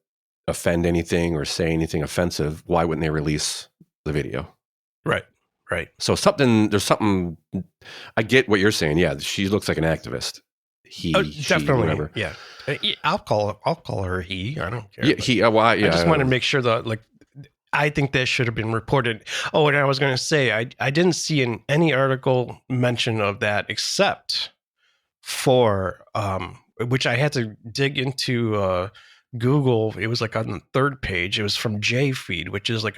offend anything or say anything offensive, why wouldn't they release the video? Right. So there's something, I get what you're saying. Yeah, she looks like an activist. Definitely. She, whatever. Yeah. I'll call her he. I don't care. Yeah, I just wanted to make sure that, I think that should have been reported. Oh, and I was going to say, I didn't see in any article mention of that, except for, which I had to dig into Google. It was on the third page. It was from JFeed, which is I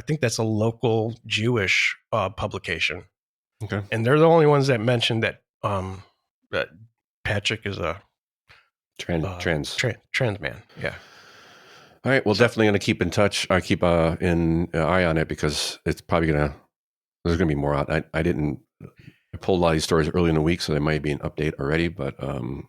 think that's a local Jewish publication. Okay. And they're the only ones that mentioned that Patrick is a trans man. Yeah. All right. Well, definitely going to keep in touch. I keep an eye on it, because it's probably there's going to be more out. I pulled a lot of these stories early in the week, so there might be an update already, but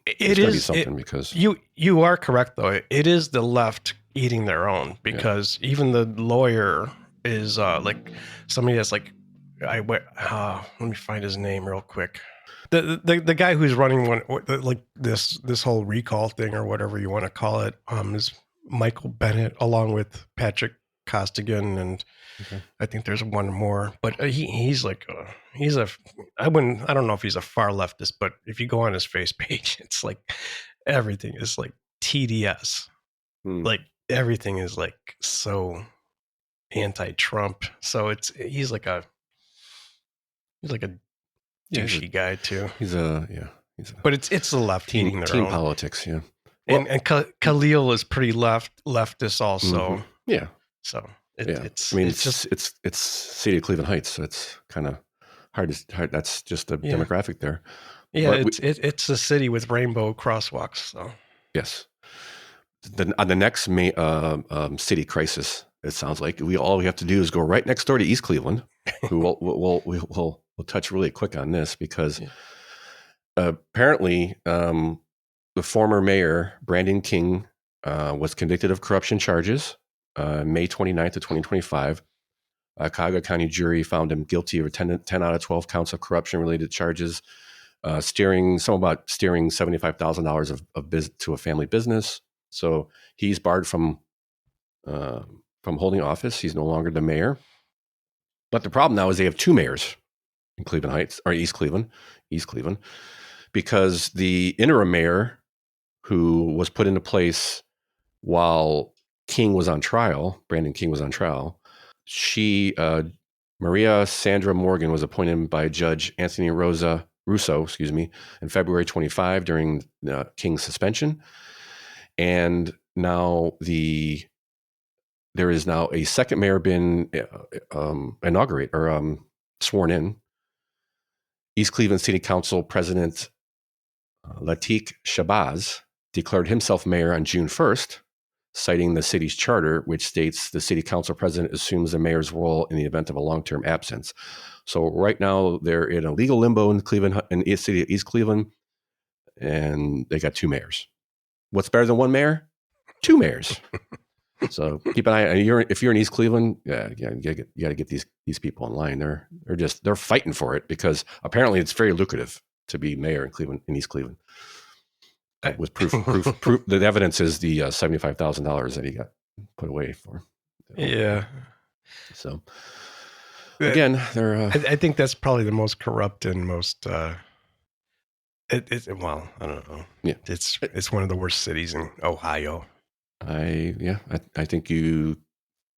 it is be something, because you are correct, though. It is the left eating their own, because even the lawyer is somebody that's let me find his name real quick. The guy who's running this whole recall thing, or whatever you want to call it, is Michael Bennett, along with Patrick Costigan, and I think there's one more. But I don't know if he's a far leftist, but if you go on his face page, it's everything is TDS. Everything is so anti-Trump. So he's like a douchey guy too. But it's the left eating their team own politics. Yeah. And Khalil is pretty leftist also. Mm-hmm. Yeah. So it's city of Cleveland Heights, so it's kind of hard. That's just the demographic there. Yeah, it's a city with rainbow crosswalks. So yes. On the next city crisis, it sounds like all we have to do is go right next door to East Cleveland, who we'll touch really quick on this, because apparently the former mayor, Brandon King, was convicted of corruption charges May 29th of 2025. A Cuyahoga County jury found him guilty of 10 out of 12 counts of corruption-related charges, steering $75,000 of to a family business. So he's barred from holding office. He's no longer the mayor. But the problem now is they have two mayors in Cleveland Heights, or East Cleveland, because the interim mayor, who was put into place while King was on trial, Brandon King was on trial, Maria Sandra Morgan, was appointed by Judge Anthony Russo, in February 25 during King's suspension. And now there is now a second mayor been inaugurated or sworn in. East Cleveland City Council President Latik Shabazz declared himself mayor on June 1st, citing the city's charter, which states the city council president assumes the mayor's role in the event of a long-term absence. So right now they're in a legal limbo in Cleveland, in the city of East Cleveland, and they got two mayors. What's better than one mayor? Two mayors. So keep an eye on. If you're in East Cleveland, you got to get these people in line. They're fighting for it, because apparently it's very lucrative to be mayor in East Cleveland. With proof. The evidence is the $75,000 that he got put away for. Yeah. So again, they're. I think that's probably the most corrupt and most. Well, I don't know. Yeah, it's one of the worst cities in Ohio. I think you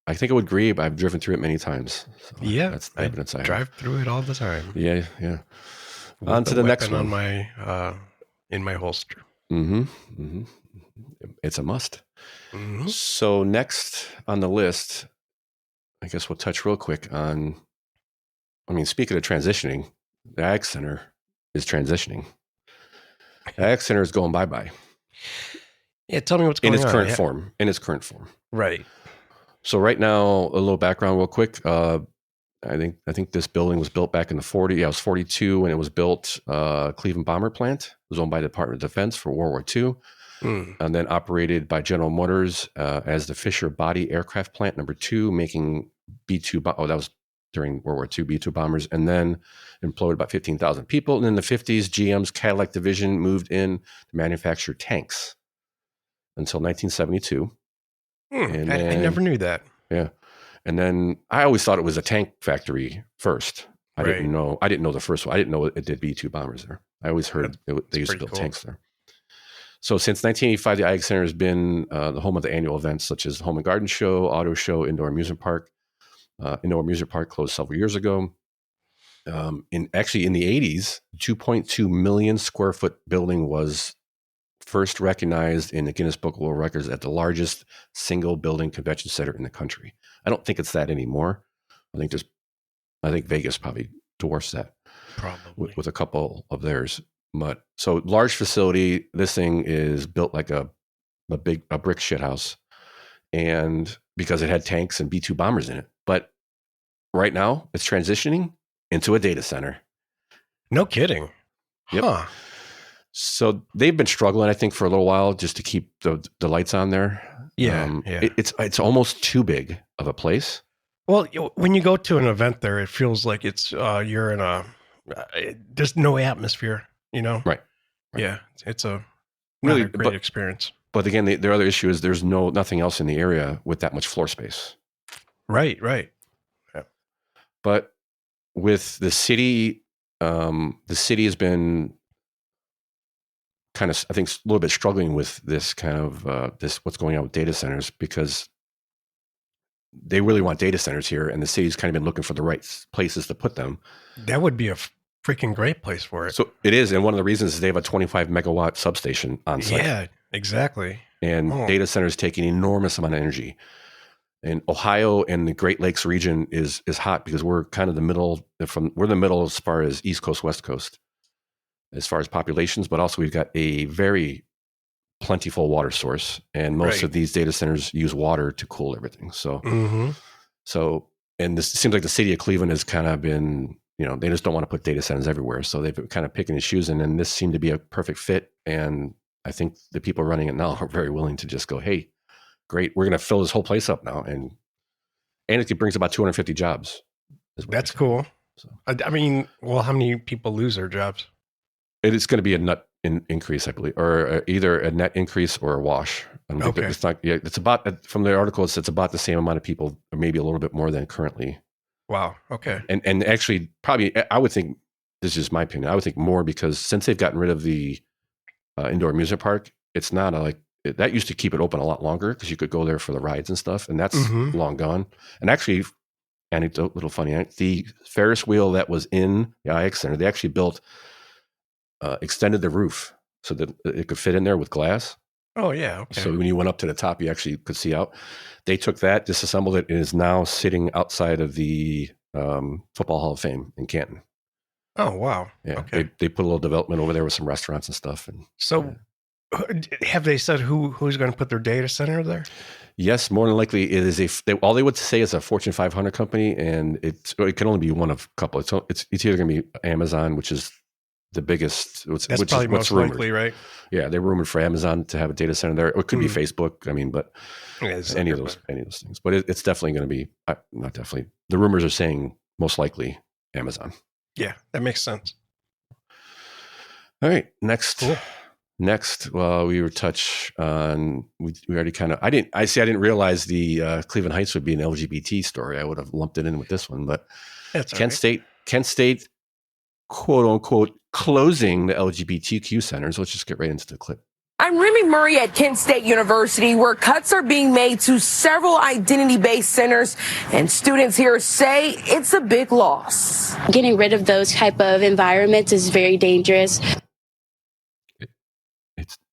I think I would agree. But I've driven through it many times. So Yeah, that's the evidence I drive through it all the time. Yeah. With On to the next one. On my in my holster. It's a must. So next on the list, I guess we'll touch real quick on. I mean, speaking of transitioning, the Ag Center is transitioning. The Ag Center is going bye-bye. Yeah, tell me what's going on. In its current form. Right. So right now, a little background real quick. I think this building was built back in the 40s. Yeah, it was 42 when it was built. Cleveland Bomber Plant. It was owned by the Department of Defense for World War II. And then operated by General Motors as the Fisher Body Aircraft Plant number 2, making B-2. That was during World War II, B-2 bombers, and then employed about 15,000 people. And in the 50s, GM's Cadillac division moved in to manufacture tanks until 1972. And I never knew that. Yeah. And then I always thought it was a tank factory first. I didn't know the first one. I didn't know it did B-2 bombers there. I always heard they used to build tanks there. So since 1985, the Ag Center has been the home of the annual events such as Home and Garden Show, Auto Show, Indoor Amusement Park. Indoor Amusement Park closed several years ago. In the 80s, 2.2 million square foot building was first recognized in the Guinness Book of World Records as the largest single building convention center in the country. I don't think it's that anymore. I think Vegas probably dwarfs that, probably with a couple of theirs. But so large facility. This thing is built like a brick shithouse, and because it had tanks and B-2 bombers in it. But right now, it's transitioning into a data center. No kidding. Yep. Huh. So they've been struggling, I think, for a little while just to keep the lights on there. Yeah. It's almost too big of a place. Well, when you go to an event there, it feels like it's you're in there's no atmosphere, you know? Right. Yeah, it's a really great experience. But again, their other issue is there's nothing else in the area with that much floor space. Right. Yeah. But with the city has been kind of, I think, a little bit struggling with this kind of what's going on with data centers, because they really want data centers here, and the city's kind of been looking for the right places to put them. That would be a freaking great place for it. So it is, and one of the reasons is they have a 25 megawatt substation on site. Yeah, exactly. And data centers take an enormous amount of energy. And Ohio and the Great Lakes region is hot because we're kind of we're the middle as far as East Coast, West Coast, as far as populations, but also we've got a very plentiful water source, and most of these data centers use water to cool everything. So, and this seems like the city of Cleveland has kind of been, they just don't want to put data centers everywhere. So they've been kind of picking and choosing, and this seemed to be a perfect fit. And I think the people running it now are very willing to just go, hey, great, we're going to fill this whole place up now. And it brings about 250 jobs. That's cool. So, I mean, well, how many people lose their jobs? It is going to be a net increase, I believe, or either a net increase or a wash. Okay. It's not. Yeah, it's about, from the article, it's about the same amount of people, or maybe a little bit more than currently. Wow. Okay. And actually, probably, I would think, this is my opinion, I would think more, because since they've gotten rid of the indoor amusement park, it's not that used to keep it open a lot longer because you could go there for the rides and stuff, and that's long gone. And actually, anecdote, little funny, the Ferris wheel that was in the IX Center, they actually extended the roof so that it could fit in there with glass. Oh yeah. Okay. So when you went up to the top, you actually could see out. They took that, disassembled it, and is now sitting outside of the Football Hall of Fame in Canton. Oh wow. Yeah. Okay. They put a little development over there with some restaurants and stuff. And so, have they said who's going to put their data center there? Yes, more than likely it is all they would say is a Fortune 500 company, and it can only be one of a couple. It's either going to be Amazon, which is the biggest. That's probably most likely, right? Yeah, they're rumored for Amazon to have a data center there. Or it could be Facebook. I mean, but any of those things. But it's definitely going to be, not definitely. The rumors are saying most likely Amazon. Yeah, that makes sense. All right, next. Cool. Next, we were touch on. We already kind of. I didn't realize the Cleveland Heights would be an LGBT story. I would have lumped it in with this one, but Kent State, quote unquote, closing the LGBTQ centers. Let's just get right into the clip. I'm Remy Murray at Kent State University, where cuts are being made to several identity-based centers, and students here say it's a big loss. Getting rid of those type of environments is very dangerous.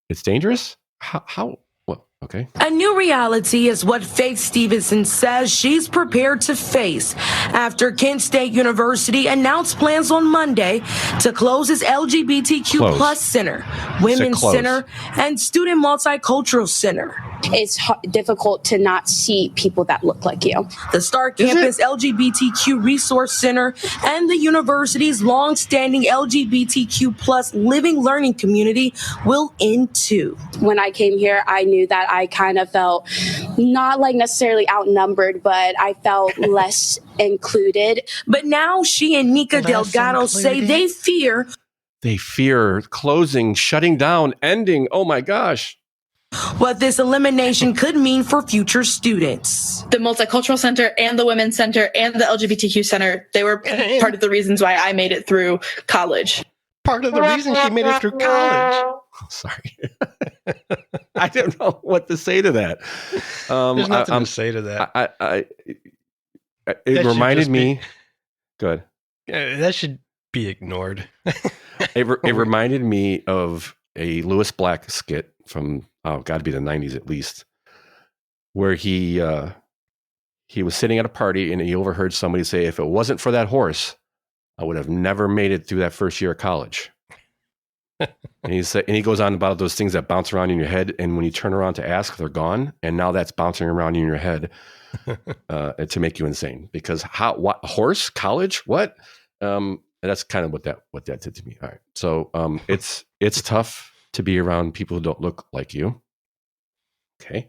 It's dangerous? How? Well, okay. A new reality is what Faith Stevenson says she's prepared to face after Kent State University announced plans on Monday to close its LGBTQ plus center, women's center, and student multicultural center. It's difficult to not see people that look like you. The Star Campus LGBTQ Resource Center and the university's long-standing LGBTQ plus living learning community will end too. When I came here, I knew that I kind of felt not like necessarily outnumbered, but I felt less included. But now she and Nika Delgado say they fear closing, shutting down, ending. Oh my gosh. What this elimination could mean for future students. The Multicultural Center and the Women's Center and the LGBTQ Center, they were part of the reasons why I made it through college. Part of the reason she made it through college. Sorry. I don't know what to say to that. There's nothing to say to that. It reminded me. Good. That should be ignored. It reminded me of a Lewis Black skit from got to be the 90s at least, where he was sitting at a party and he overheard somebody say, "If it wasn't for that horse, I would have never made it through that first year of college." And he goes on about those things that bounce around in your head, and when you turn around to ask, they're gone, and now that's bouncing around in your head to make you insane. Because what horse, college, what? That's kind of what that did to me. All right, so it's tough to be around people who don't look like you. Okay.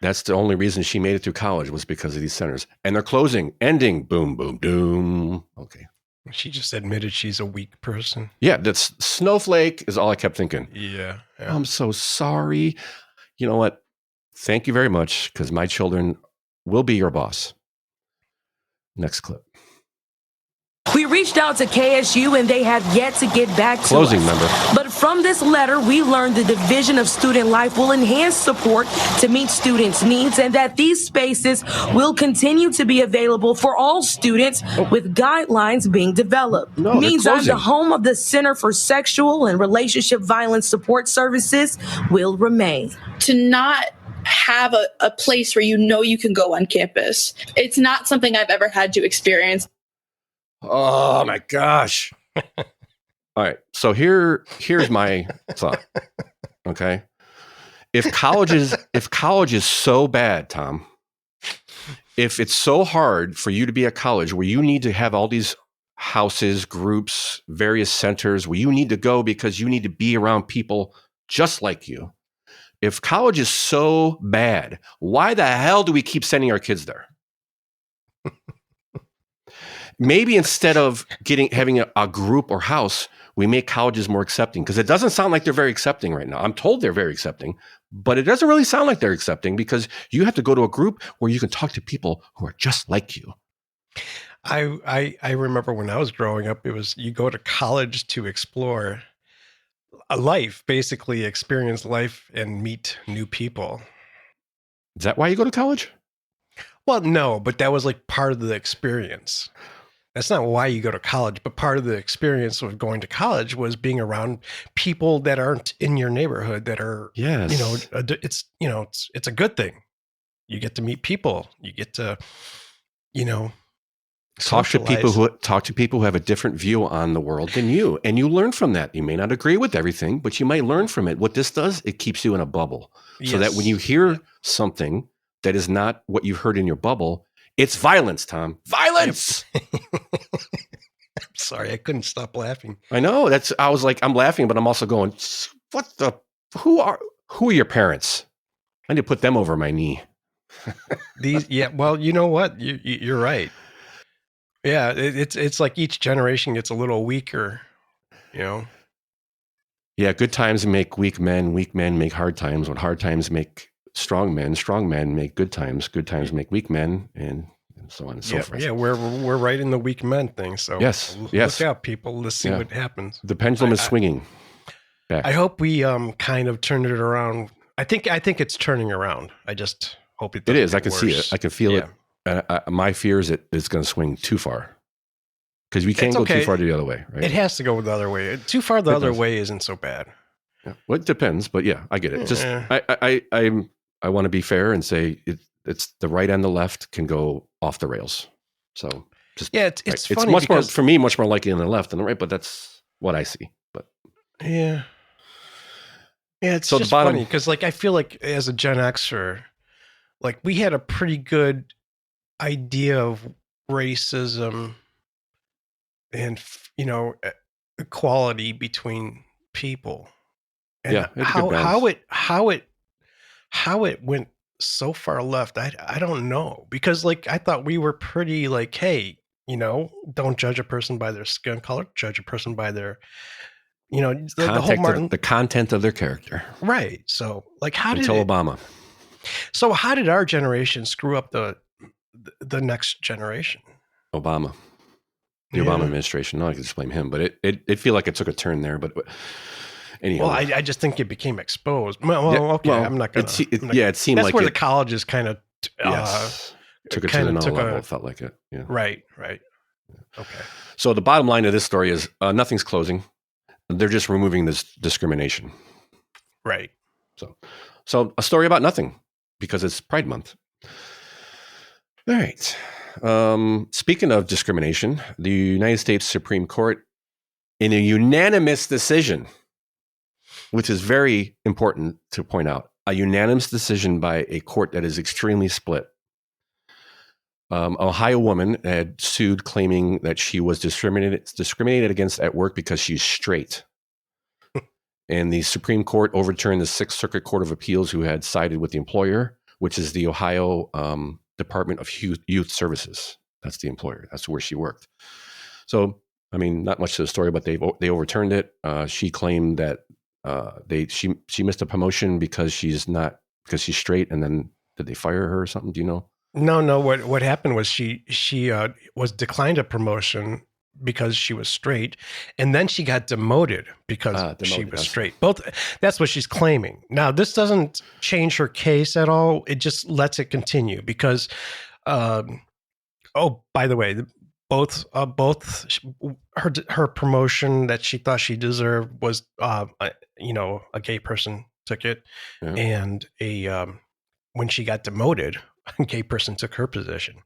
That's the only reason she made it through college, was because of these centers. And they're closing, ending, boom, boom, doom. Okay. She just admitted she's a weak person. Yeah, that's snowflake is all I kept thinking. Yeah. I'm so sorry. You know what? Thank you very much, because my children will be your boss. Next clip. We reached out to KSU and they have yet to get back to Closing us. member. But from this letter, we learned the Division of Student Life will enhance support to meet students' needs, and that these spaces will continue to be available for all students with guidelines being developed. No, means I'm the home of the Center for Sexual and Relationship Violence Support Services will remain. To not have a place where you know you can go on campus, it's not something I've ever had to experience. Oh my gosh. All right. So here's my thought. Okay. If college is so bad, Tom, if it's so hard for you to be at college where you need to have all these houses, groups, various centers where you need to go because you need to be around people just like you. If college is so bad, why the hell do we keep sending our kids there? Maybe instead of having a group or house, we make colleges more accepting, because it doesn't sound like they're very accepting right now. I'm told they're very accepting, but it doesn't really sound like they're accepting, because you have to go to a group where you can talk to people who are just like you. I remember when I was growing up, it was you go to college to explore a life, basically experience life and meet new people. Is that why you go to college? Well, no, but that was like part of the experience. That's not why you go to college, but part of the experience of going to college was being around people that aren't in your neighborhood that are, yes, it's a good thing. You get to meet people. You get to, talk to people who have a different view on the world than you, and you learn from that. You may not agree with everything, but you might learn from it. What this does, it keeps you in a bubble, so that when you hear something that is not what you heard in your bubble, it's violence, Tom. Violence. Yep. I'm sorry, I couldn't stop laughing. I know. I was like, I'm laughing, but I'm also going, who are your parents? I need to put them over my knee. Well, you know what? You're right. Yeah, it's like each generation gets a little weaker, Yeah, good times make weak men make hard times. When hard times make strong men make good times make weak men, and so on and so forth. Yeah, we're right in the weak men thing. So yes. Look out, people. Let's see what happens. The pendulum is swinging. back. I hope we kind of turned it around. I think it's turning around. I just hope it doesn't. It is. I can see it. I can feel it. My fear is it's going to swing too far. Because we can't go too far the other way, right? It has to go the other way. Too far the other way isn't so bad. Yeah. Well, it depends, but yeah, I get it. Just I want to be fair and say it's the right and the left can go off the rails. So just it's funny. It's much more for me, much more likely on the left than the right, but that's what I see. But it's so just funny because like I feel like as a Gen Xer, like we had a pretty good idea of racism and equality between people, and how it went so far left, I don't know, because like I thought we were pretty like, hey, don't judge a person by their skin color, judge a person by their the whole the content of their character, right? So like Obama. So how did our generation screw up the next generation? Obama. The Obama administration. No, I can just blame him, but it feel like it took a turn there. But anyhow, well, I just think it became exposed. I'm not gonna. It seemed that's like where the colleges kind of took it to another level. It felt like it. Yeah. Right. Okay. So the bottom line of this story is nothing's closing. They're just removing this discrimination. Right. So a story about nothing because it's Pride Month. All right. Speaking of discrimination, the United States Supreme Court, in a unanimous decision, which is very important to point out, a unanimous decision by a court that is extremely split. Ohio woman had sued claiming that she was discriminated against at work because she's straight. And the Supreme Court overturned the Sixth Circuit Court of Appeals, who had sided with the employer, which is the Ohio Department of Youth Services. That's the employer. That's where she worked. So, I mean, not much to the story, but they overturned it. She claimed that she missed a promotion because she's straight, and then did they fire her or something? Do you know? No. What happened was she was declined a promotion because she was straight, and then she got demoted because she was straight. That's what she's claiming. Now, this doesn't change her case at all. It just lets it continue because, by the way, both her promotion that she thought she deserved was, a gay person took it, and when she got demoted, a gay person took her position.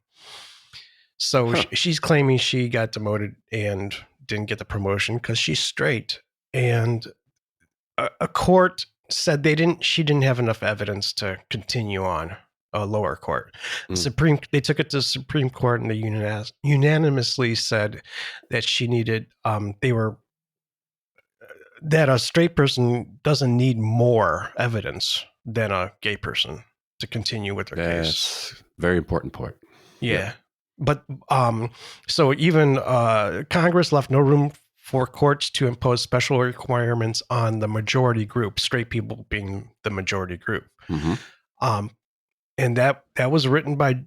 So she's claiming she got demoted and didn't get the promotion because she's straight. And a court said she didn't have enough evidence to continue on. A lower court. They took it to the Supreme Court, and they unanimously said that she needed. That a straight person doesn't need more evidence than a gay person to continue with their case. That's very important point. Yeah. But so even Congress left no room for courts to impose special requirements on the majority group, straight people being the majority group. Mm-hmm. And that was written by,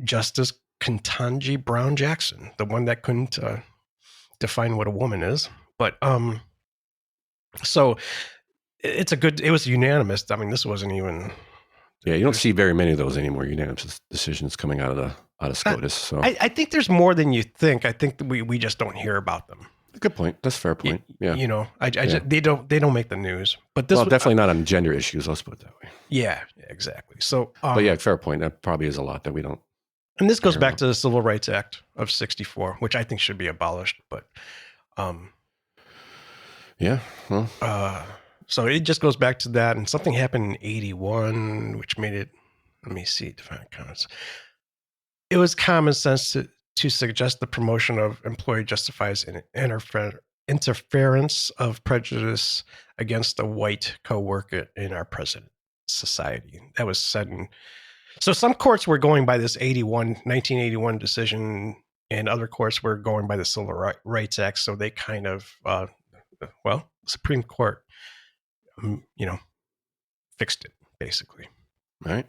Justice Ketanji Brown Jackson, the one that couldn't define what a woman is. But so it was unanimous. I mean, this wasn't even. Yeah, you don't see very many of those anymore. Unanimous decisions coming out of SCOTUS. So I think there's more than you think. I think that we just don't hear about them. Good point. That's a fair point. Yeah, just, they don't make the news. But this definitely not on gender issues. Let's put it that way. Yeah, exactly. So, but yeah, fair point. That probably is a lot that we don't. And this goes back to the Civil Rights Act of '64, which I think should be abolished. But yeah. Well. So it just goes back to that, and something happened in '81, which made it. Let me see. Define comments. It was common sense to suggest the promotion of employee justifies interference of prejudice against a white coworker in our present society. That was said so some courts were going by this 1981 decision, and other courts were going by the Civil Rights Act. So they kind of, Supreme Court, fixed it basically. All right.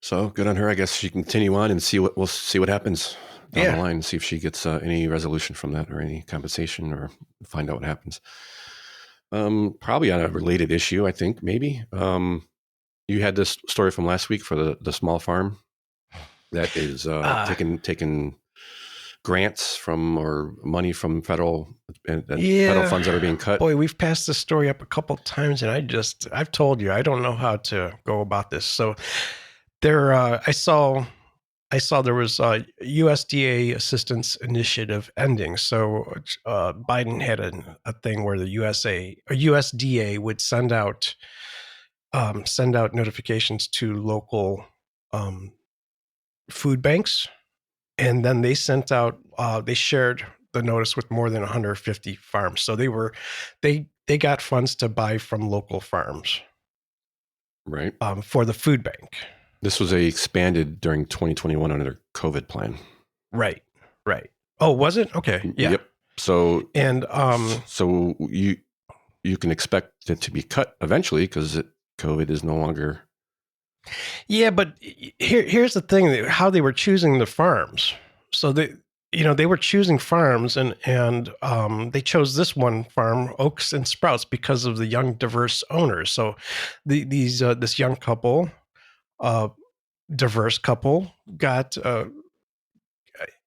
So good on her. I guess she can continue on and we'll see what happens down the line. See if she gets any resolution from that or any compensation, or find out what happens. Probably on a related issue, I think, maybe. You had this story from last week for the small farm that is taking grants from or money from federal funds that are being cut. Boy, we've passed this story up a couple of times, and I've told you I don't know how to go about this. So there, I saw there was a USDA assistance initiative ending. So Biden had a thing where the USDA would send out notifications to local food banks, and then they sent out they shared the notice with more than 150 farms. So they got funds to buy from local farms, right? For the food bank. This was expanded during 2021 under their COVID plan. Right. Oh, was it? Okay. Yeah. Yep. So and so you can expect it to be cut eventually because COVID is no longer. Yeah, but here's the thing: how they were choosing the farms. So they were choosing farms, and they chose this one farm, Oaks and Sprouts, because of the young, diverse owners. So this young couple, diverse couple, got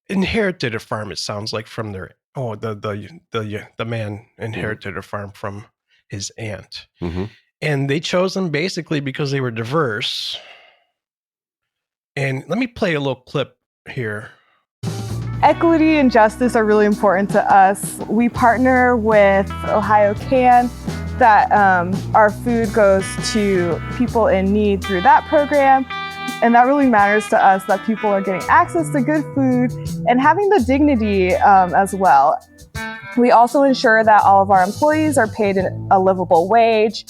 inherited a farm. It sounds like from their the man inherited a farm from his aunt. Mm-hmm. And they chose them basically because they were diverse. And let me play a little clip here. Equity and justice are really important to us. We partner with Ohio Can, that our food goes to people in need through that program. And that really matters to us, that people are getting access to good food and having the dignity as well. We also ensure that all of our employees are paid a livable wage.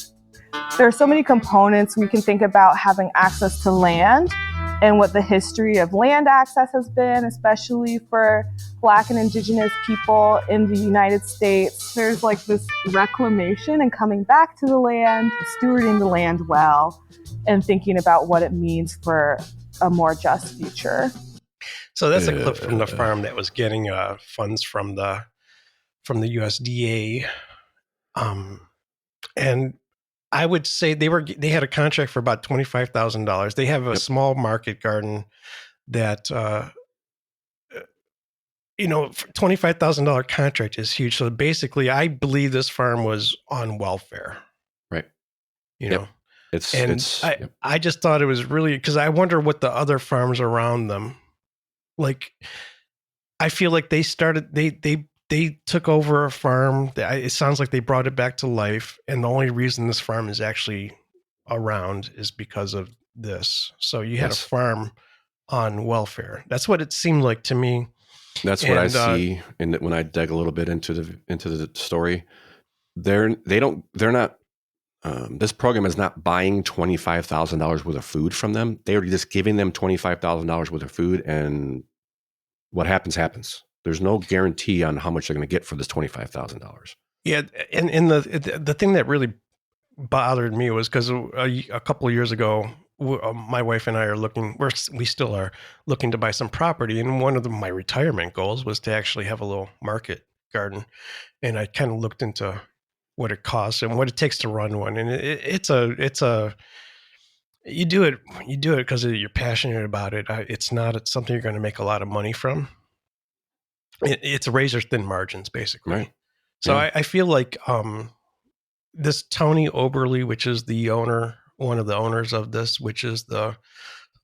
There are so many components we can think about having access to land and what the history of land access has been, especially for Black and Indigenous people in the United States. There's like this reclamation and coming back to the land, stewarding the land well, and thinking about what it means for a more just future. So that's a clip from the farm that was getting funds from the USDA, and I would say they had a contract for about $25,000. They have a small market garden that $25,000 contract is huge. So basically, I believe this farm was on welfare, right? You know, I just thought it was really, because I wonder what the other farms around them, like, I feel like they took over a farm. It sounds like they brought it back to life. And the only reason this farm is actually around is because of this. So you had a farm on welfare. That's what it seemed like to me. That's what I see. And when I dig a little bit into the story, they're not, this program is not buying $25,000 worth of food from them. They are just giving them $25,000 worth of food, and what happens. There's no guarantee on how much they're going to get for this $25,000. Yeah, and the thing that really bothered me was because a couple of years ago, my wife and I we still are looking to buy some property, and one of my retirement goals was to actually have a little market garden, and I kind of looked into what it costs and what it takes to run one, and it's a you do it because you're passionate about it. It's something you're going to make a lot of money from. It's razor thin margins, basically. Right. So yeah. I feel like this Tony Oberle, which is one of the owners of this, which is the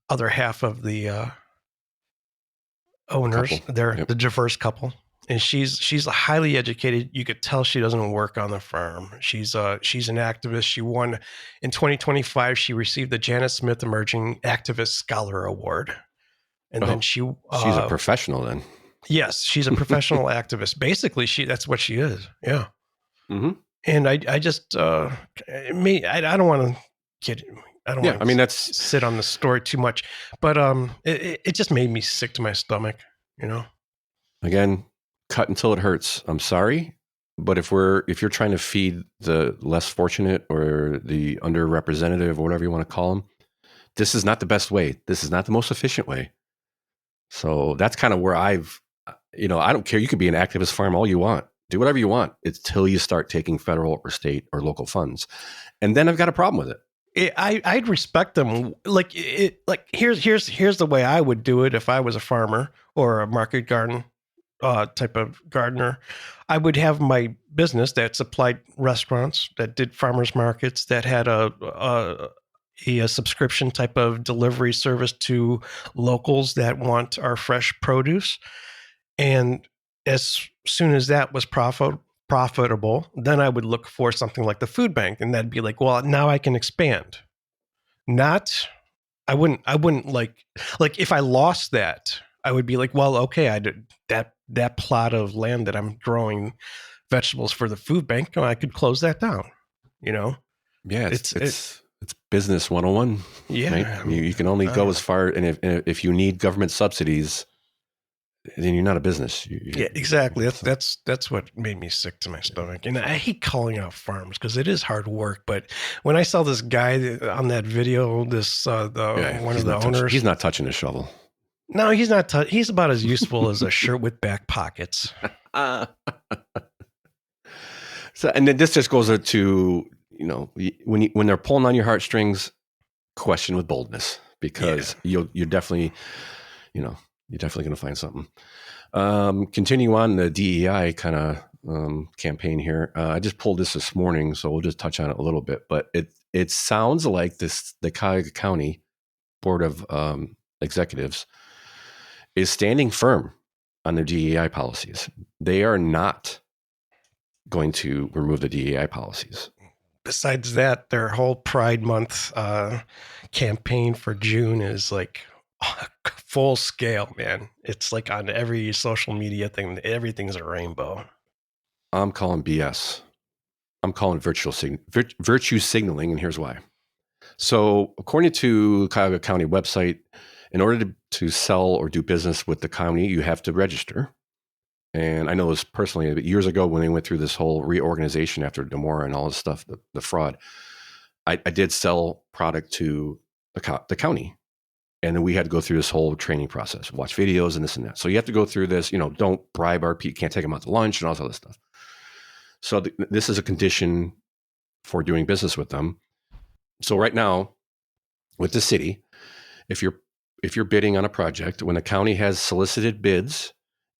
other half of the owners, they're the diverse couple, and she's highly educated. You could tell she doesn't work on the farm. She's an activist. She won in 2025. She received the Janet Smith Emerging Activist Scholar Award, and then she's a professional then. Yes, she's a professional activist. Basically, that's what she is. Yeah. Mm-hmm. And I just I don't want to get. I don't want to sit on the story too much, but it just made me sick to my stomach. You know. Again, cut until it hurts. I'm sorry, but if you're trying to feed the less fortunate or the underrepresented or whatever you want to call them, this is not the best way. This is not the most efficient way. So that's kind of where I don't care. You could be an activist farm all you want. Do whatever you want until you start taking federal or state or local funds. And then I've got a problem with it. I'd respect them. Like here's the way I would do it if I was a farmer or a market garden type of gardener. I would have my business that supplied restaurants, that did farmers markets, that had a subscription type of delivery service to locals that want our fresh produce. And as soon as that was profitable, then I would look for something like the food bank, and that'd be like, well, now I can expand. I wouldn't like if I lost that, I would be like, well, okay, I did that plot of land that I'm growing vegetables for the food bank, I could close that down, Yeah, it's business 101. Yeah. Right? You can only go as far, and if you need government subsidies, then you're not a business. Yeah, exactly. That's what made me sick to my stomach. And I hate calling out farms because it is hard work. But when I saw this guy on that video, one of the owners, he's not touching a shovel. No, he's not. He's about as useful as a shirt with back pockets. So, and then this just goes to, when they're pulling on your heartstrings, question with boldness, because you're definitely going to find something. Continue on the DEI kind of campaign here. I just pulled this morning, so we'll just touch on it a little bit. But it sounds like the Cuyahoga County Board of Executives is standing firm on their DEI policies. They are not going to remove the DEI policies. Besides that, their whole Pride Month campaign for June is like full scale, man. It's like on every social media thing, everything's a rainbow. I'm calling BS. I'm calling virtue signaling, and here's why. So according to Cuyahoga County website, in order to sell or do business with the county, you have to register. And I know this personally, but years ago when they went through this whole reorganization after Demora and all this stuff, the fraud, I did sell product to the county. And then we had to go through this whole training process, watch videos and this and that. So you have to go through this, don't bribe our people, can't take them out to lunch and all this other stuff. So this is a condition for doing business with them. So right now with the city, if you're bidding on a project, when the county has solicited bids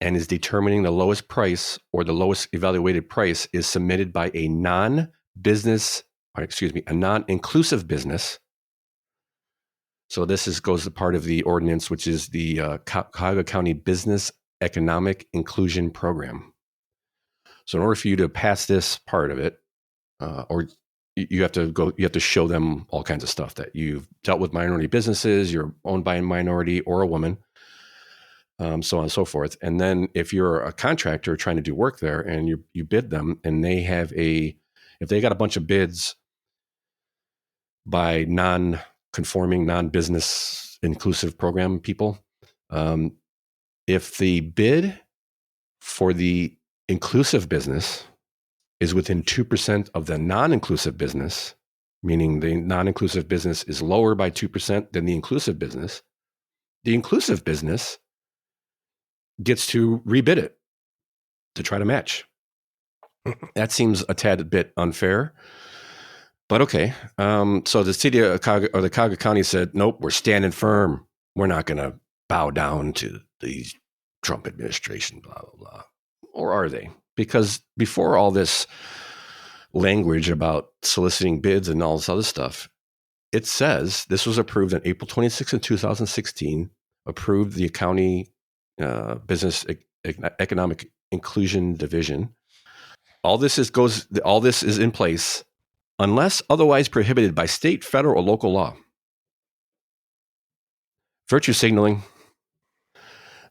and is determining the lowest price or the lowest evaluated price is submitted by a non-inclusive business. So this goes to part of the ordinance, which is the Cuyahoga County Business Economic Inclusion Program. So in order for you to pass this part of it, or you have to show them all kinds of stuff, that you've dealt with minority businesses, you're owned by a minority or a woman, so on and so forth. And then if you're a contractor trying to do work there and you bid them, and if they got a bunch of bids by non-conforming, non-business inclusive program people, if the bid for the inclusive business is within 2% of the non-inclusive business, meaning the non-inclusive business is lower by 2% than the inclusive business gets to rebid it to try to match. That seems a tad bit unfair, but okay. So the city of Cuyahoga, or the Cuyahoga County, said, nope, we're standing firm. We're not going to bow down to the Trump administration, blah, blah, blah. Or are they? Because before all this language about soliciting bids and all this other stuff, it says this was approved on April 26th of 2016, approved the county business economic inclusion division. All this is in place unless otherwise prohibited by state, federal, or local law. Virtue signaling.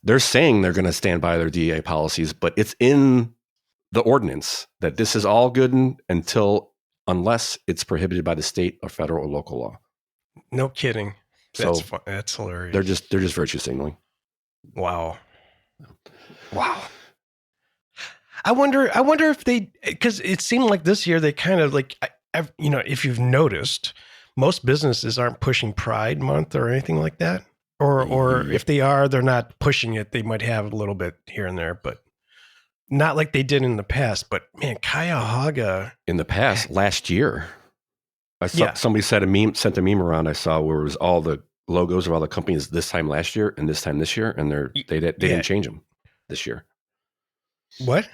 They're saying they're going to stand by their DEI policies, but it's in the ordinance that this is all good unless it's prohibited by the state or federal or local law. No kidding. That's hilarious. They're just virtue signaling. Wow. I wonder if because it seemed like this year they kind of like, if you've noticed, most businesses aren't pushing Pride Month or anything like that. Or if they are, they're not pushing it. They might have a little bit here and there, but Not like they did in the past, but man, Cuyahoga. In the past, last year, I saw somebody sent a meme around. I saw where it was all the logos of all the companies this time last year and this time this year, and they didn't change them this year. What?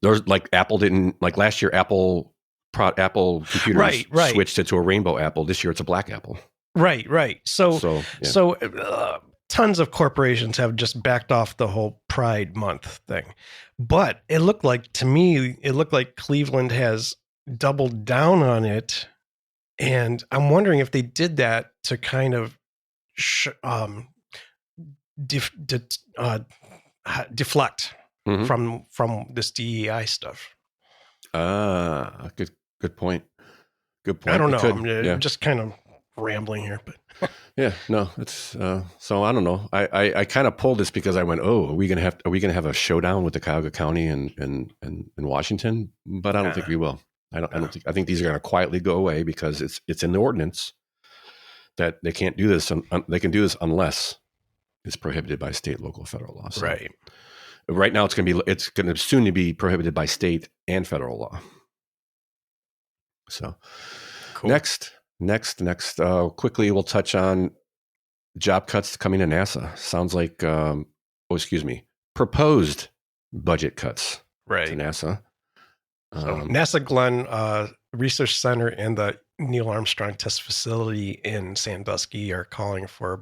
There's like Apple didn't, like last year. Apple computers switched it to a rainbow apple. This year it's a black apple. Right. So tons of corporations have just backed off the whole Pride Month thing. But it looked like Cleveland has doubled down on it. And I'm wondering if they did that to kind of deflect from this DEI stuff. Good point. I don't know. I'm just kind of rambling here, but it's so I don't know. I kind of pulled this because I went, are we gonna have a showdown with the Cuyahoga County and Washington? But I don't think we will. I think these are gonna quietly go away because it's in the ordinance that they can't do this. They can do this unless it's prohibited by state, local, federal law. So right now it's gonna soon to be prohibited by state and federal law. So cool. Next, quickly we'll touch on job cuts coming to NASA. Sounds like, proposed budget cuts to NASA. So NASA Glenn Research Center and the Neil Armstrong Test Facility in Sandusky are calling for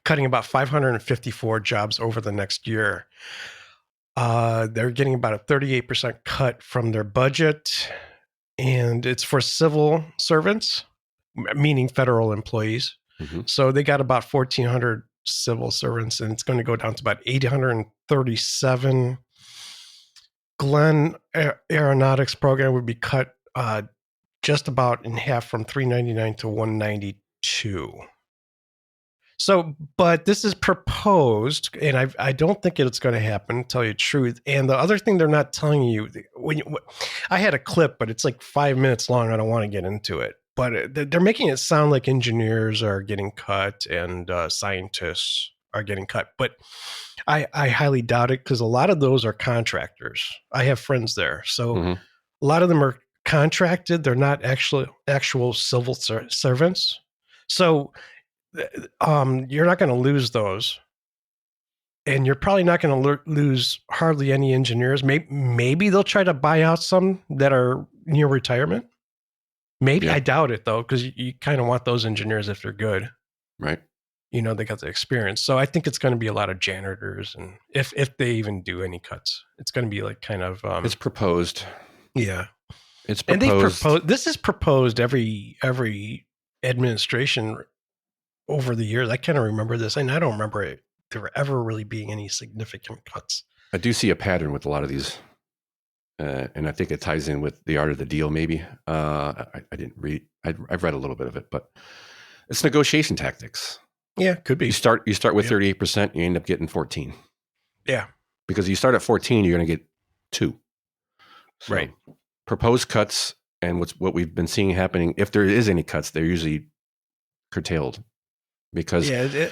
cutting about 554 jobs over the next year. They're getting about a 38% cut from their budget, and it's for civil servants, meaning federal employees. So they got about 1,400 civil servants, and it's going to go down to about 837. Glenn Aeronautics program would be cut just about in half from 399 to 192. So, but this is proposed, and I don't think it's going to happen, to tell you the truth. And the other thing they're not telling you, I had a clip, but it's like 5 minutes long. I don't want to get into it. But they're making it sound like engineers are getting cut and scientists are getting cut. But I highly doubt it, because a lot of those are contractors. I have friends there. So a lot of them are contracted. They're not actual civil servants. So you're not going to lose those. And you're probably not going to lose hardly any engineers. Maybe they'll try to buy out some that are near retirement. Maybe. I doubt it, though, because you kind of want those engineers if they're good. Right. They got the experience. So I think it's going to be a lot of janitors, and if they even do any cuts, it's going to be like kind of it's proposed. Yeah. It's proposed. And they proposed. This is proposed every administration over the years. I kind of remember this, and I don't remember there ever really being any significant cuts. I do see a pattern with a lot of these. And I think it ties in with the art of the deal. Maybe I didn't read. I've read a little bit of it, but it's negotiation tactics. Yeah, could be. You start with 38%, you end up getting 14. Yeah, because you start at 14, you're going to get 2. So right. Proposed cuts, and what we've been seeing happening, if there is any cuts, they're usually curtailed because hey,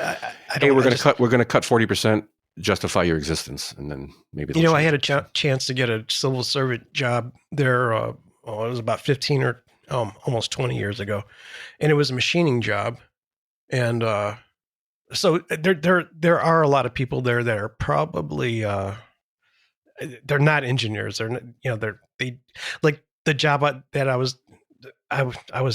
we're going to cut 40%. Justify your existence, and then maybe I had a chance to get a civil servant job there. It was about 15 or almost 20 years ago, and it was a machining job. And so there are a lot of people there that are probably they're not engineers. They're they like the job that I was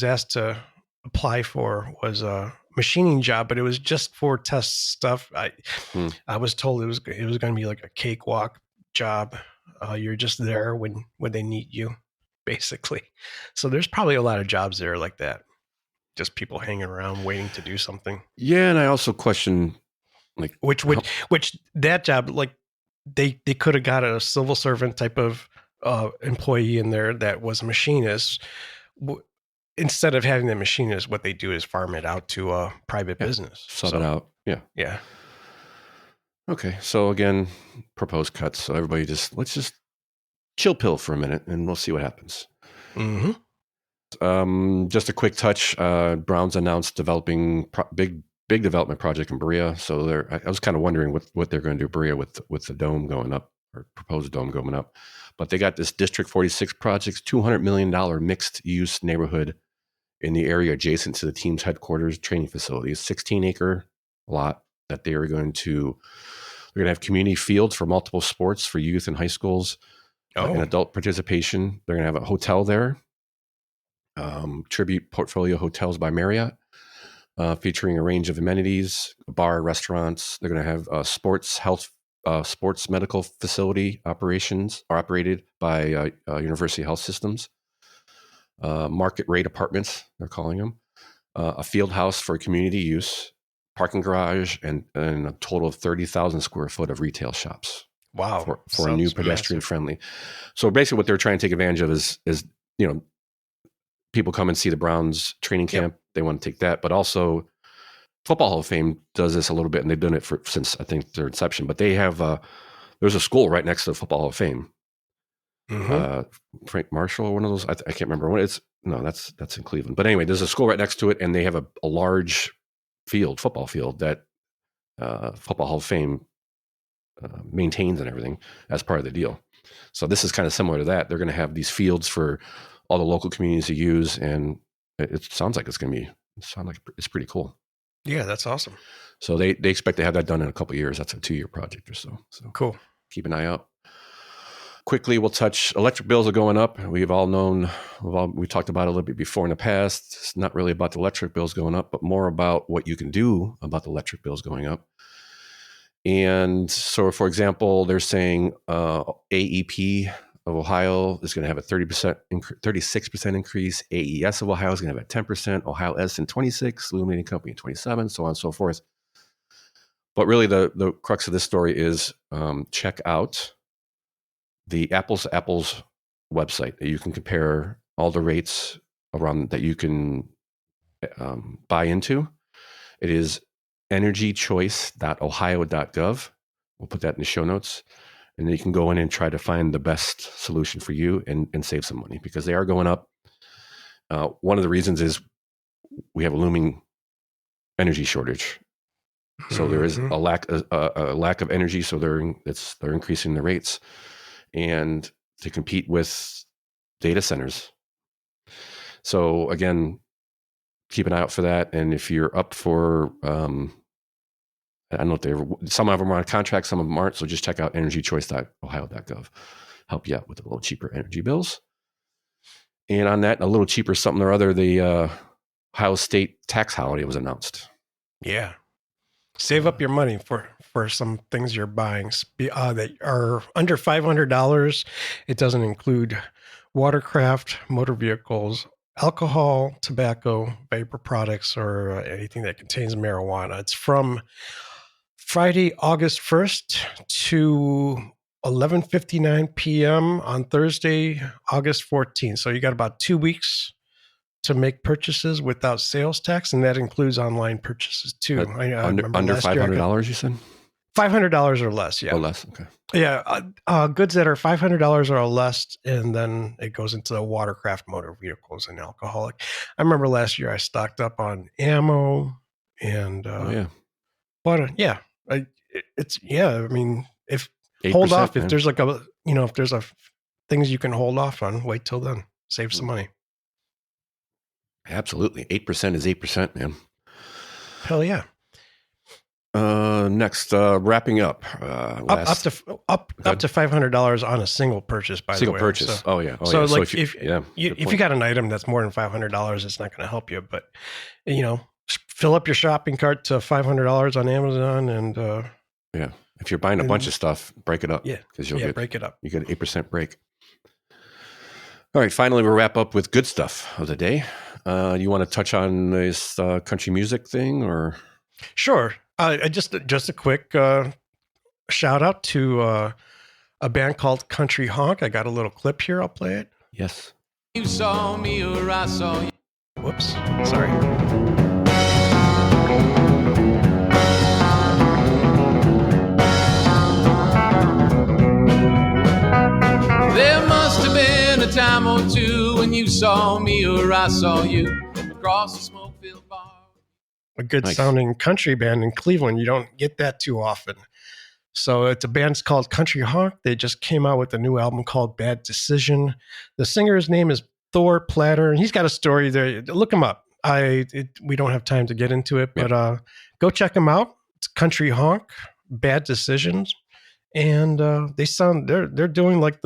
asked to apply for was a machining job, but it was just for test stuff. I was told it was going to be like a cakewalk job. You're just there when they need you, basically. So there's probably a lot of jobs there like that. Just people hanging around waiting to do something. Yeah, and I also question like which that job, like they could have got a civil servant type of employee in there that was a machinist. Instead of having the machinist, what they do is farm it out to a private business. Sub it out. Yeah. Yeah. Okay. So again, proposed cuts. So everybody let's just chill pill for a minute and we'll see what happens. Just a quick touch. Browns announced developing big development project in Berea. So I was kind of wondering what they're going to do Berea with the dome going up. or proposed dome going up. But they got this District 46 projects, $200 million mixed use neighborhood in the area adjacent to the team's headquarters training facility. A 16-acre lot that they're going to have community fields for multiple sports for youth and high schools and adult participation. They're going to have a hotel there, tribute portfolio hotels by Marriott, featuring a range of amenities, bar, restaurants. They're going to have sports medical facility operations are operated by University Health Systems. Market rate apartments, they're calling them. A field house for community use, parking garage, and a total of 30,000 square foot of retail shops. Wow. For a new pedestrian friendly. So basically what they're trying to take advantage of is, people come and see the Browns training camp. Yep. They want to take that, but also Football Hall of Fame does this a little bit, and they've done it since I think their inception, but they have, there's a school right next to the Football Hall of Fame. Mm-hmm. Frank Marshall, one of those, I can't remember what it's. No, that's in Cleveland. But anyway, there's a school right next to it, and they have a large football field that Football Hall of Fame maintains and everything as part of the deal. So this is kind of similar to that. They're going to have these fields for all the local communities to use, and it sounds like it's pretty cool. Yeah, that's awesome. So they expect to have that done in a couple of years. That's a 2-year project or so. So cool. Keep an eye out. Quickly, we'll touch electric bills are going up. We've all known, we talked about it a little bit before in the past. It's not really about the electric bills going up, but more about what you can do about the electric bills going up. And so, for example, they're saying AEP of Ohio is going to have a 36% increase. AES of Ohio is going to have a 10%. Ohio Edison 26%, Illuminating Company 27%, so on and so forth. But really, the crux of this story is check out the Apples to Apples website that you can compare all the rates around that you can buy into. It is energychoice.ohio.gov. We'll put that in the show notes. And then you can go in and try to find the best solution for you and save some money because they are going up. One of the reasons is we have a looming energy shortage. So there is a lack of energy. So they're increasing the rates. And to compete with data centers. So again, keep an eye out for that. And if you're up for, I don't know if some of them are on contract, some of them aren't. So just check out energychoice.ohio.gov. Help you out with a little cheaper energy bills. And on that, a little cheaper something or other, the Ohio State tax holiday was announced. Yeah. Save up your money for some things you're buying that are under $500. It doesn't include watercraft, motor vehicles, alcohol, tobacco, vapor products, or anything that contains marijuana. It's from Friday, August 1st to 11:59 p.m. on Thursday, August 14th. So you got about 2 weeks to make purchases without sales tax, and that includes online purchases too. Under $500, you said? $500 or less, yeah. Or less, okay. Yeah, goods that are $500 or less, and then it goes into the watercraft, motor vehicles, and alcoholic. I remember last year I stocked up on ammo and if hold off, man. If there's if there's things you can hold off on, wait till then. Save some money. Absolutely. 8% is 8%, man. Hell yeah. Next, wrapping up. Up to $500 on a single purchase, by the way. Single purchase. So, if you got an item that's more than $500, it's not going to help you. But, fill up your shopping cart to $500 on Amazon and... If you're buying a bunch of stuff, break it up. Yeah. Because you'll break it up. You get an 8% break. All right, finally, we'll wrap up with good stuff of the day. You want to touch on this country music thing, or? Sure. Just a quick shout out to a band called Country Honk. I got a little clip here. I'll play it. Yes. You saw me or I saw you. Whoops. Sorry. There must have been a time or two when you saw me or I saw you across the smoke-filled bar. A good sounding country band in Cleveland. You don't get that too often. So it's a band called Country Honk. They just came out with a new album called Bad Decision. The singer's name is Thor Platter, and he's got a story there. Look him up. We don't have time to get into it, but go check him out. It's Country Honk, Bad Decisions, and they're doing like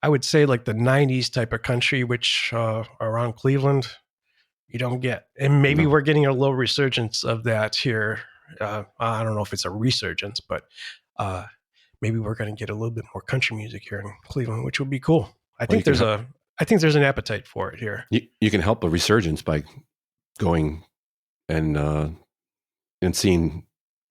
I would say like the 90s type of country, which around Cleveland you don't get. And maybe we're getting a little resurgence of that here. I don't know if it's a resurgence, but maybe we're going to get a little bit more country music here in Cleveland, which would be cool. I think there's an appetite for it here. You can help a resurgence by going and seeing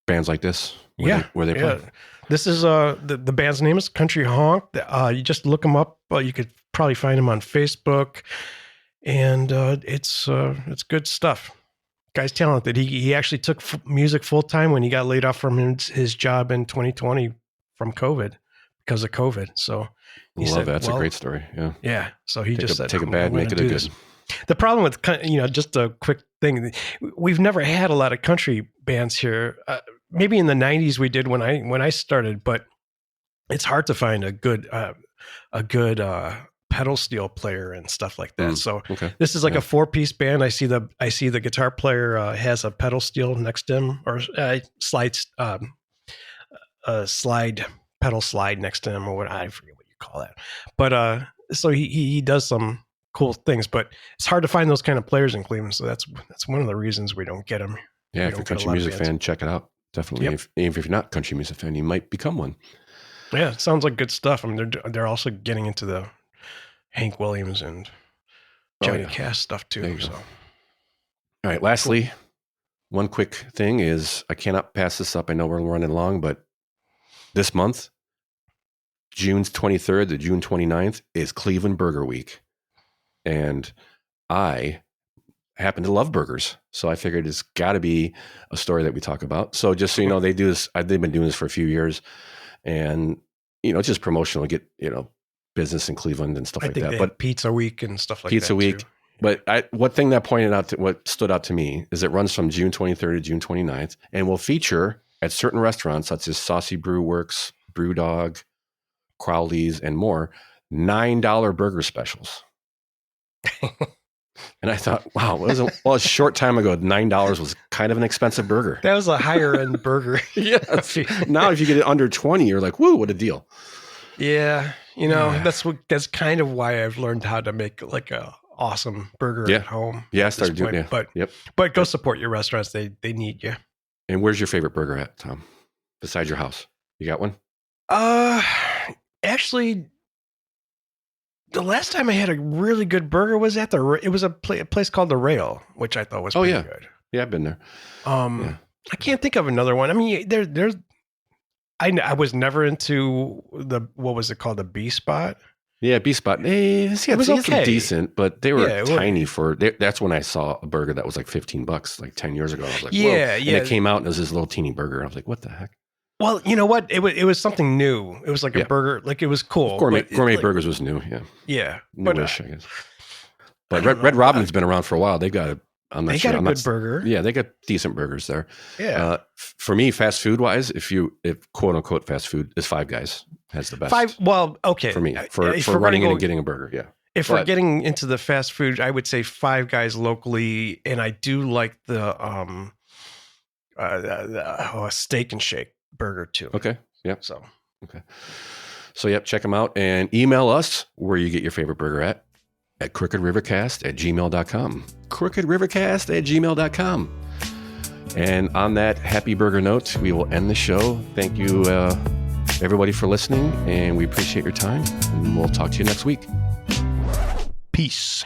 bands like this where they play. This is the band's name is Country Honk. You just look them up. You could probably find them on Facebook, and it's good stuff. Guy's talented. He actually took music full time when he got laid off from his job in 2020 from COVID because of COVID. So he said, that's a great story. Yeah. Yeah. So he just said, take a bad, make it a good. The problem with, just a quick thing, we've never had a lot of country bands here. Maybe in the 90s we did when I started, but it's hard to find a good pedal steel player and stuff like that. So this is like a 4-piece band. I see the guitar player has a pedal steel next to him, or pedal slide next to him, or what, I forget what you call that. But so he does some cool things, but it's hard to find those kind of players in Cleveland. So that's one of the reasons we don't get them. Yeah, if you're a country music fan, check it out. Definitely. Yep. If you're not a country music fan, you might become one. Yeah, it sounds like good stuff. I mean, they're also getting into the Hank Williams and Johnny Cash stuff too. So, all right. Lastly, one quick thing is I cannot pass this up. I know we're running long, but this month, June 23rd to June 29th is Cleveland Burger Week, and I happen to love burgers, so I figured it's got to be a story that we talk about. So just so you know, they do this. They've been doing this for a few years, and it's just promotional. Get business in Cleveland and stuff like that. But Pizza Week and stuff like Pizza that. Week. Too. But what stood out to me is it runs from June 23rd to June 29th, and will feature at certain restaurants such as Saucy Brew Works, Brewdog, Crowley's, and more, $9 burger specials. And I thought, wow, a short time ago, $9 was kind of an expensive burger. That was a higher end burger. Yes. Now, if you get it under 20, you're like, woo, what a deal. Yeah. That's kind of why I've learned how to make like a awesome burger at home. Yeah, I started doing it. But go support your restaurants. They need you. And where's your favorite burger at, Tom? Besides your house? You got one? Actually, the last time I had a really good burger was at a place called The Rail, which I thought was pretty good. Yeah, I've been there. I can't think of another one. I mean, there's. I was never into what was it called, the B Spot? Yeah, B Spot. It was okay, decent, but they were tiny that's when I saw a burger that was like $15, like 10 years ago. I was like, whoa. And it came out and it was this little teeny burger. I was like, what the heck? Well, you know what? It was something new. It was like a burger, like it was cool. Gourmet burgers was new. Yeah. Yeah. Newish, I guess. But Red Robin's been around for a while. They've got a good burger. Yeah, they got decent burgers there. Yeah. For me, fast food wise, if quote unquote fast food, is Five Guys has the best. For me for running in and getting a burger. Yeah. If we're getting into the fast food, I would say Five Guys locally, and I do like the Steak and Shake burger too. Okay. Yep. So yep, check them out and email us where you get your favorite burger at crookedrivercast@gmail.com. crookedrivercast@gmail.com. And on that happy burger note, we will end the show. Thank you, everybody, for listening, and we appreciate your time. And we'll talk to you next week. Peace.